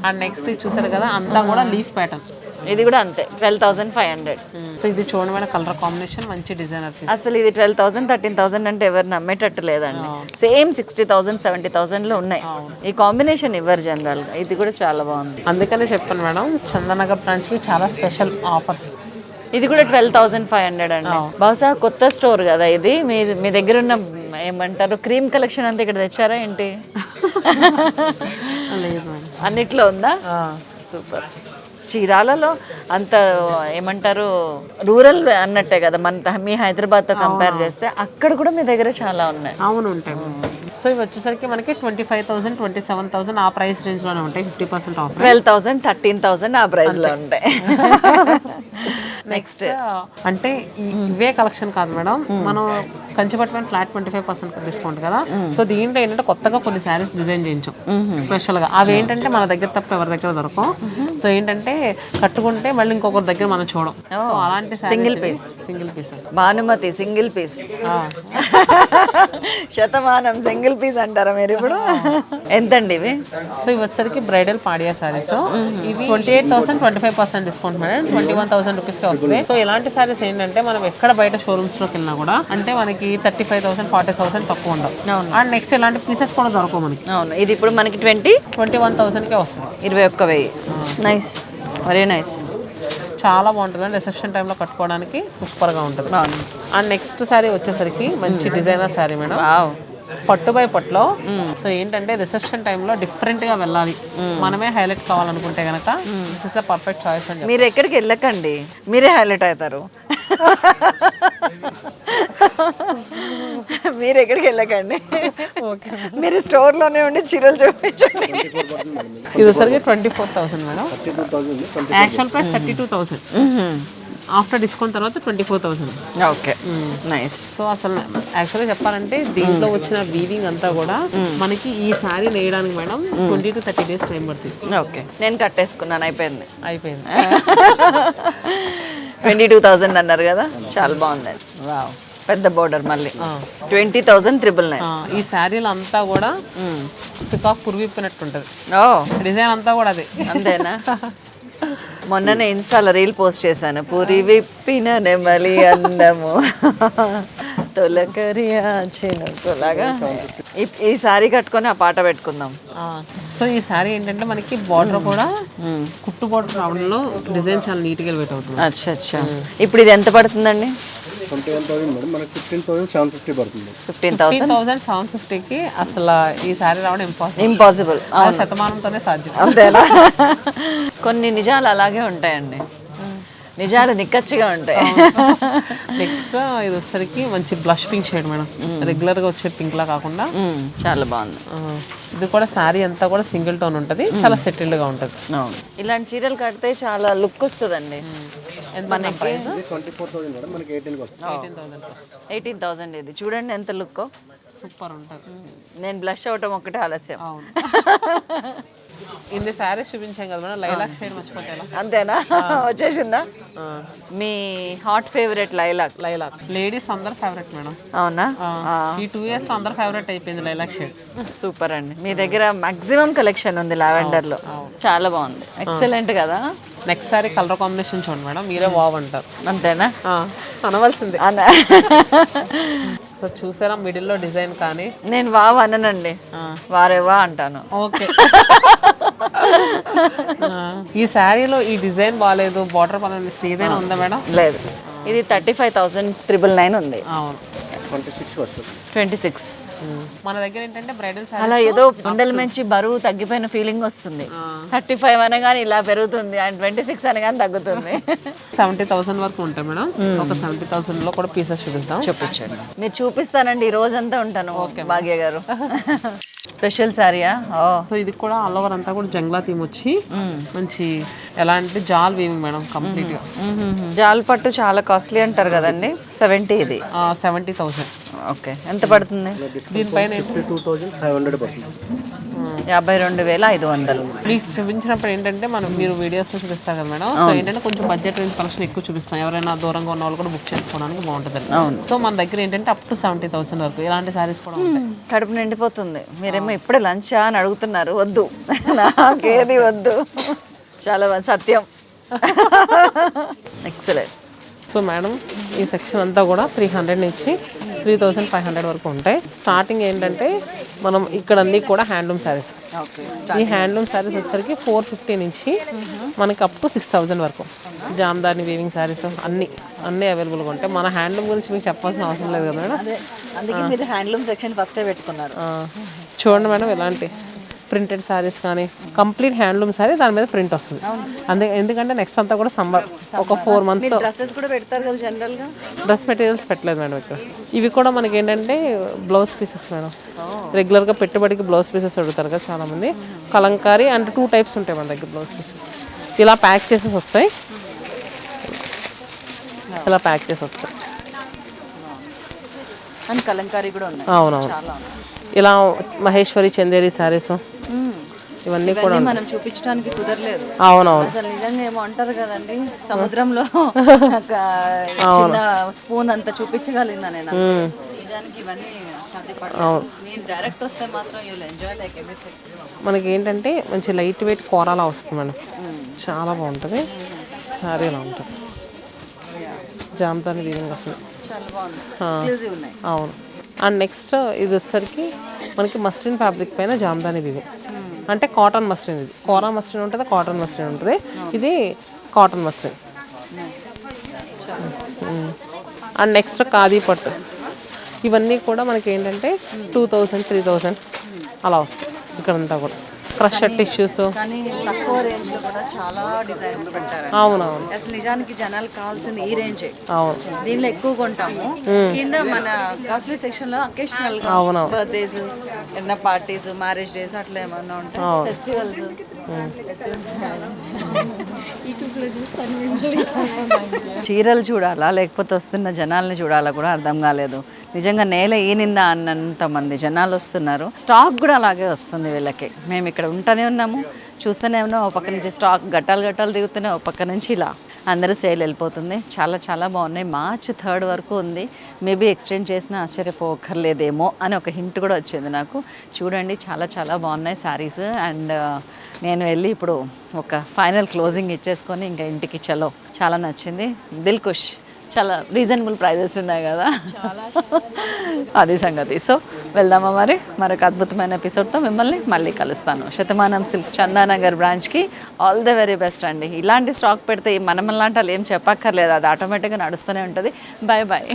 అండ్ నెక్స్ట్ చూసారు కదా, అంతా కూడా లీఫ్ ప్యాటర్న్. ఇది కూడా అంతే 12,500. సో ఇది చూడమైన కలర్ కాంబినేషన్ మంచి డిజైనర్ పీస్. అసలు ఇది 12,000, 13,000 అంటే ఎవరు నమ్మేటట్టు లేదండి. సేమ్ 60,000, 70,000 లో ఉన్నాయి. ఈ కాంబినేషన్ ఇవ్వరు జనరల్ గా. ఇది కూడా చాలా బాగుంది. అందుకనే చెప్పాను మేడం, చందానగర్ బ్రాంచ్ కి చాలా స్పెషల్ ఆఫర్స్. ఇది కూడా 12,500 అండి. బహుశా కొత్త స్టోర్ కదా ఇది. మీ దగ్గర ఉన్న ఏమంటారు క్రీమ్ కలెక్షన్ అంతా ఇక్కడ తెచ్చారా ఏంటి? అన్నిట్లో ఉందా? సూపర్. చీరాలలో అంత ఏమంటారు రూరల్ అన్నట్టే కదా మన మీ హైదరాబాద్తో కంపేర్ చేస్తే, అక్కడ కూడా మీ దగ్గర చాలా ఉన్నాయి. అవును ఉంటాయి. సో ఇవి వచ్చేసరికి మనకి 25,000, 27,000 ఆ ప్రైస్ రేంజ్ లోనే ఉంటాయి. 50% ఆఫర్ 12,000, 13,000 ఆ ప్రైస్ లో ఉంటాయి. నెక్స్ట్ అంటే ఇవే కలెక్షన్ కాదు మేడం, మనం కంచిపట్టు ఫ్లాట్ 25% డిస్కౌంట్ కదా. సో దీంట్లో ఏంటంటే కొత్తగా కొన్ని శారీస్ డిజైన్ చేయించాం స్పెషల్ గా. అవి ఏంటంటే మన దగ్గర తప్ప ఎవరి దగ్గర దొరకవు. సో ఏంటంటే కట్టుకుంటే మళ్ళీ ఇంకొకరి దగ్గర మనం చూడం. సో అలాంటి single pieces. Bhanumathi single piece, Shatamanam single piece అంటారా మీరు ఇప్పుడు? ఎంతండి ఇవి? సో ఇవి వచ్చరికి బ్రైడల్ పాడియా శారీస్. ఇవి 28,000, 25% డిస్కౌంట్ మేడం, 21,000 రూపీస్ కి వస్తుంది. సో ఇలాంటి శారీస్ ఏంటంటే మనం ఎక్కడ బయట షోరూమ్స్ లోకి వెళ్ళినా కూడా అంటే మనకి 35,000, 40,000 తక్కువ ఉండవు. అండ్ నెక్స్ట్ ఇలాంటి పీసెస్ కూడా దొరకవు మనకి. అవును. ఇది ఇప్పుడు మనకి 21,000 కే వస్తుంది. 21,000. Nice, very nice. చాలా బాగుంటుంది. రిసెప్షన్ టైంలో కట్టుకోవడానికి సూపర్గా ఉంటుంది. అండ్ నెక్స్ట్ శారీ వచ్చేసరికి మంచి డిజైనర్ శారీ మేడం, పట్టు బై పట్టులో. సో ఏంటంటే రిసెప్షన్ టైంలో డిఫరెంట్గా వెళ్ళాలి, మనమే హైలైట్ కావాలనుకుంటే కనుక this is the perfect choice అండి. మీరు ఎక్కడికి వెళ్ళకండి, మీరే హైలైట్ అవుతారు. మీరు ఎక్కడికి వెళ్ళకండి, మీరు స్టోర్లోనే ఉండి చీరలు చూపించండి. ఇది వచ్చరికి 24,000 madam. Actual price 32,000, after discount తర్వాత 24,000. Okay, nice. సో అసలు యాక్చువల్గా చెప్పాలంటే దీంట్లో వచ్చిన వీవింగ్ అంతా కూడా మనకి ఈ శారీ నేయడానికి మేడం 20 to 30 days టైం పడుతుంది. ఓకే, నేను కట్టేసుకున్నాను, అయిపోయింది. 22,000 అన్నారు కదా, చాలా బాగుంది. వావ్, పెద్ద బోర్డర్ మళ్ళీ 20,999. ఈ శారీలు అంతా కూడా పికాక్ పురివిప్పినట్టు ఉంటుంది. ఓ, డిజైన్ అంతా కూడా అదే. అంతేనా? మొన్ననే ఇన్స్టాలో రీల్ పోస్ట్ చేశాను, పూరి విప్పిన నెమలి అందము తొలకరియా చినుకులాగా. ఈ సారీ కట్టుకొని ఆ పాట పెట్టుకుందాం. సో ఈ శారీ ఏంటంటే మనకి బార్డర్ కూడా కుట్టు బార్డర్ రావడంలో డిజైన్ చాలా నీట్గా వెయిట్ అవుతుంది. అచ్చా అచ్చా. ఇప్పుడు ఇది ఎంత పడుతుందండి? 21,000 మేడం, మనకి 15,750 పడుతుంది. 15,750కి అసలు ఈ శారీ రావడం ఇంపాసిబుల్. శతమానంతోనే సాధ్యం. అంతేనా? కొన్ని నిజాలు అలాగే ఉంటాయండి, నిజాలు నిక్కచ్చిగా ఉంటాయి. నెక్స్ట్ ఇది వచ్చేసరికి మంచి blush pink shade madam, regular గా వచ్చే పింక్ లా కాకుండా చాలా బాగుంది. ఇది కూడా శారీ అంతా కూడా సింగిల్ టోన్ ఉంటుంది, చాలా సెటిల్డ్ గా ఉంటుంది. ఇలాంటి చీరలు కడితే చాలా లుక్ వస్తుందండి. మనకి 24,000 మేడం, మనకి 18,000 ఇది చూడండి ఎంత లుక్, సూపర్ ఉంటుంది. నేను బ్లష్ అవటం ఒక్కటే ఆలస్యం. ఇన్ని శారీస్ చూపించాం కదా మేడం, లైలాక్ షేడ్ మర్చిపోతే ఎలా? అంతేనా? వచ్చేసిందా? మీ హాట్ ఫేవరెట్ లైలాక్? లేడీస్ అందరు ఫేవరెట్ మేడం. అవునా? ఈ 2 years లో అందరు ఫేవరెట్ అయిపోయింది లైలాక్ షేడ్. సూపర్ అండి, మీ దగ్గర మాక్సిమం కలెక్షన్ ఉంది లావెండర్ లో, చాలా బాగుంది, ఎక్సలెంట్ కదా. నెక్స్ట్ సారీ కలర్ కాంబినేషన్ చూడండి మేడం, మీరే వావ్ అంటారు. అంతేనా? అనవలసిందే. సో చూసారా మిడిల్లో డిజైన్, కానీ నేను వావ్ అననండి, వారేవా అంటాను. ఓకే. ఈ శారీలో ఈ డిజైన్ బాగాలేదు, బార్డర్ పని ఏదైనా ఉందా మేడం? లేదు, ఇది 35,999 ఉంది. అవును, 26. మన దగ్గర ఏంటంటే బ్రైడల్ శారీ అలా ఏదో గుండెల మంచి బరువు తగ్గిపోయిన ఫీలింగ్ వస్తుంది. 35 అనగానే ఇలా పెరుగుతుంది, అండ్ 26 అనగానే తగ్గుతుంది. 70,000 వరకు ఉంటాయి మేడం. ఒక 70,000 లో కూడా పీసెస్ చూపిస్తాం. చూపించండి, మీరు చూపిస్తానండి, ఈ రోజంతా ఉంటాను. భాగ్య గారు స్పెషల్ శారీయా? సో ఇది కూడా ఆల్ ఓవర్ అంతా కూడా జంగ్లా థీమ్ వచ్చి మంచి ఎలాంటి జాల్ వీవింగ్ మేడం, కంప్లీట్ గా. జాల్ పట్టు చాలా కాస్ట్లీ అంటారు కదండి. 70 ఇది 70,000. ఓకే, ఎంత పడుతుంది దీనిపైన? 52,500 పడుతుంది. 52,500. మీకు చూపించినప్పుడు ఏంటంటే మీరు వీడియోస్ లో చూపిస్తారు కదా మేడం, సో ఏంటంటే కొంచెం బడ్జెట్ రేంజ్ కలెక్షన్ ఎక్కువ చూపిస్తాం, ఎవరైనా దూరంగా ఉన్న వాళ్ళు కూడా బుక్ చేసుకోవడానికి బాగుంటుంది. సో మన దగ్గర ఏంటంటే అప్ టు 70,000 వరకు ఇలాంటి సారీస్ కూడా ఉంటాయి. కడుపు నిండిపోతుంది. మీరేమో ఇప్పుడే లంచా అని అడుగుతున్నారు, వద్దు నాకేది వద్దు, చాలా సత్యం. ఎక్సలెంట్. సో మేడం ఈ సెక్షన్ అంతా కూడా 300 నుంచి 3,500 వరకు ఉంటాయి. స్టార్టింగ్ ఏంటంటే మనం ఇక్కడ అన్ని కూడా హ్యాండ్లూమ్ శారీస్. ఈ హ్యాండ్లూమ్ శారీస్ వచ్చేసరికి 450 నుంచి మనకి అప్ టు 6,000 వరకు జామ్దాని వీవింగ్ శారీస్ అన్నీ అవైలబుల్గా ఉంటాయి. మన హ్యాండ్లూమ్ గురించి మీకు చెప్పాల్సిన అవసరం లేదు కదా మేడం, అందుకే మీరు హ్యాండ్లూమ్ సెక్షన్ ఫస్టే పెట్టుకున్నారు. చూడండి మేడం, ఇలాంటి ప్రింటెడ్ శారీస్ కానీ కంప్లీట్ హ్యాండ్లూమ్ శారీ, దాని మీద ప్రింట్ వస్తుంది. ఎందుకంటే నెక్స్ట్ అంతా కూడా సమ్మర్ ఒక 4 months. డ్రెస్సెస్ కూడా పెడతారు కదా జనరల్ గా? డ్రెస్ మెటీరియల్స్ పెట్టలేదు మేడం ఇక్కడ. ఇవి కూడా మనకి ఏంటంటే బ్లౌజ్ పీసెస్ మేడం, రెగ్యులర్గా పెట్టుబడికి బ్లౌజ్ పీసెస్ అడుగుతారు కదా చాలామంది. కలంకారీ అంటే 2 types ఉంటాయి మన దగ్గర బ్లౌజ్ పీసెస్. ఇలా ప్యాక్ చేసేసి వస్తాయి, ఇలా ప్యాక్ చేసి వస్తాయి. అండ్ కలంకారీ కూడా ఉన్నాయి. అవునవును, ఇలా మహేశ్వరి చందేరి శారీస్ ఇవన్నీ కూడా మనం చూపించడానికి కుదరలేదు. అవునవును, అసలు నిజంగా ఏమో అంటారు కదండి, సముద్రంలో చిన్న స్పూన్ అంతా చూపించగలిగినా నేను. నిజానికి ఇవన్నీ మీరు డైరెక్ట్ వస్తే మాత్రం యూల్ ఎంజాయ్ లైక్ ఎవ్రీథింగ్. మనకి ఏంటంటే మంచి లైట్ వెయిట్ కోరాలా వస్తుంది మేడం, చాలా బాగుంటుంది. శారీ ఇలా ఉంటుంది, జామ్దాని వీవింగ్ వస్తుంది, చాలా బాగుంది, ఎక్స్క్లూజివ్ ఉన్నాయి. అవును. అండ్ నెక్స్ట్ ఇది వచ్చేసరికి మనకి మస్లిన్ ఫ్యాబ్రిక్ పైన జామ్దాని వీవింగ్, అంటే కాటన్ మస్లిన్. ఇది కోరా మస్లిన్ ఉంటుంది, కాటన్ మస్లిన్ ఉంటుంది. ఇది cotton muslin. And next khadi పట్టు, ఇవన్నీ కూడా మనకి ఏంటంటే 2000 3000 అలా వస్తాయి ఇక్కడంతా కూడా. క్రష్ టిష్యూస్, కానీ తక్కువ రేంజ్ లో కూడా చాలా డిజైన్స్ పెట్టారు. అవునవును అసలు నిజానికి జనాలకు కావాల్సింది ఈ రేంజే. అవును, దీనిలో ఎక్కువ కొంటాము. కింద మన కాస్ట్లీ సెక్షన్ లో అకేషనల్ గా బర్త్డేస్, ఏదైనా పార్టీస్, మ్యారేజ్ డేస్ అట్లా ఏమన్నా ఉంటాయి, ఫెస్టివల్స్. చీరలు చూడాలా లేకపోతే వస్తున్న జనాల్ని చూడాలా కూడా అర్థం కాలేదు. నిజంగా నేల ఈనిందా అన్నంత మంది జనాలు వస్తున్నారు. స్టాక్ కూడా అలాగే వస్తుంది వీళ్ళకి. మేము ఇక్కడ ఉంటూనే ఉన్నాము, చూస్తూనే ఉన్నాం. ఒక పక్క నుంచి స్టాక్ గట్టాలు గట్టాలు దిగుతున్నాయి, ఒక పక్క నుంచి ఇలా అందరూ సేల్ వెళ్ళిపోతుంది. చాలా చాలా బాగున్నాయి. March 3rd వరకు ఉంది. మేబీ ఎక్స్టెండ్ చేసినా ఆశ్చర్యపోకర్లేదేమో అని ఒక హింట్ కూడా వచ్చింది నాకు. చూడండి, చాలా చాలా బాగున్నాయి శారీస్. అండ్ నేను వెళ్ళి ఇప్పుడు ఒక ఫైనల్ క్లోజింగ్ ఇచ్చేసుకొని ఇంకా ఇంటికి చలో. చాలా నచ్చింది, దిల్ ఖుష్. చాలా రీజనబుల్ ప్రైజెస్ ఉన్నాయి కదా, అది సంగతి. సో వెళ్దామా మరి? మరొక అద్భుతమైన ఎపిసోడ్తో మిమ్మల్ని మళ్ళీ కలుస్తాను. శతమానం సిల్క్స్ చందానగర్ బ్రాంచ్కి ఆల్ ద వెరీ బెస్ట్ అండి. ఇలాంటి స్టాక్ పెడితే మనం లాంటి వాళ్ళు ఏం చెప్పక్కర్లేదు, అది ఆటోమేటిక్గా నడుస్తూనే ఉంటుంది. Bye bye.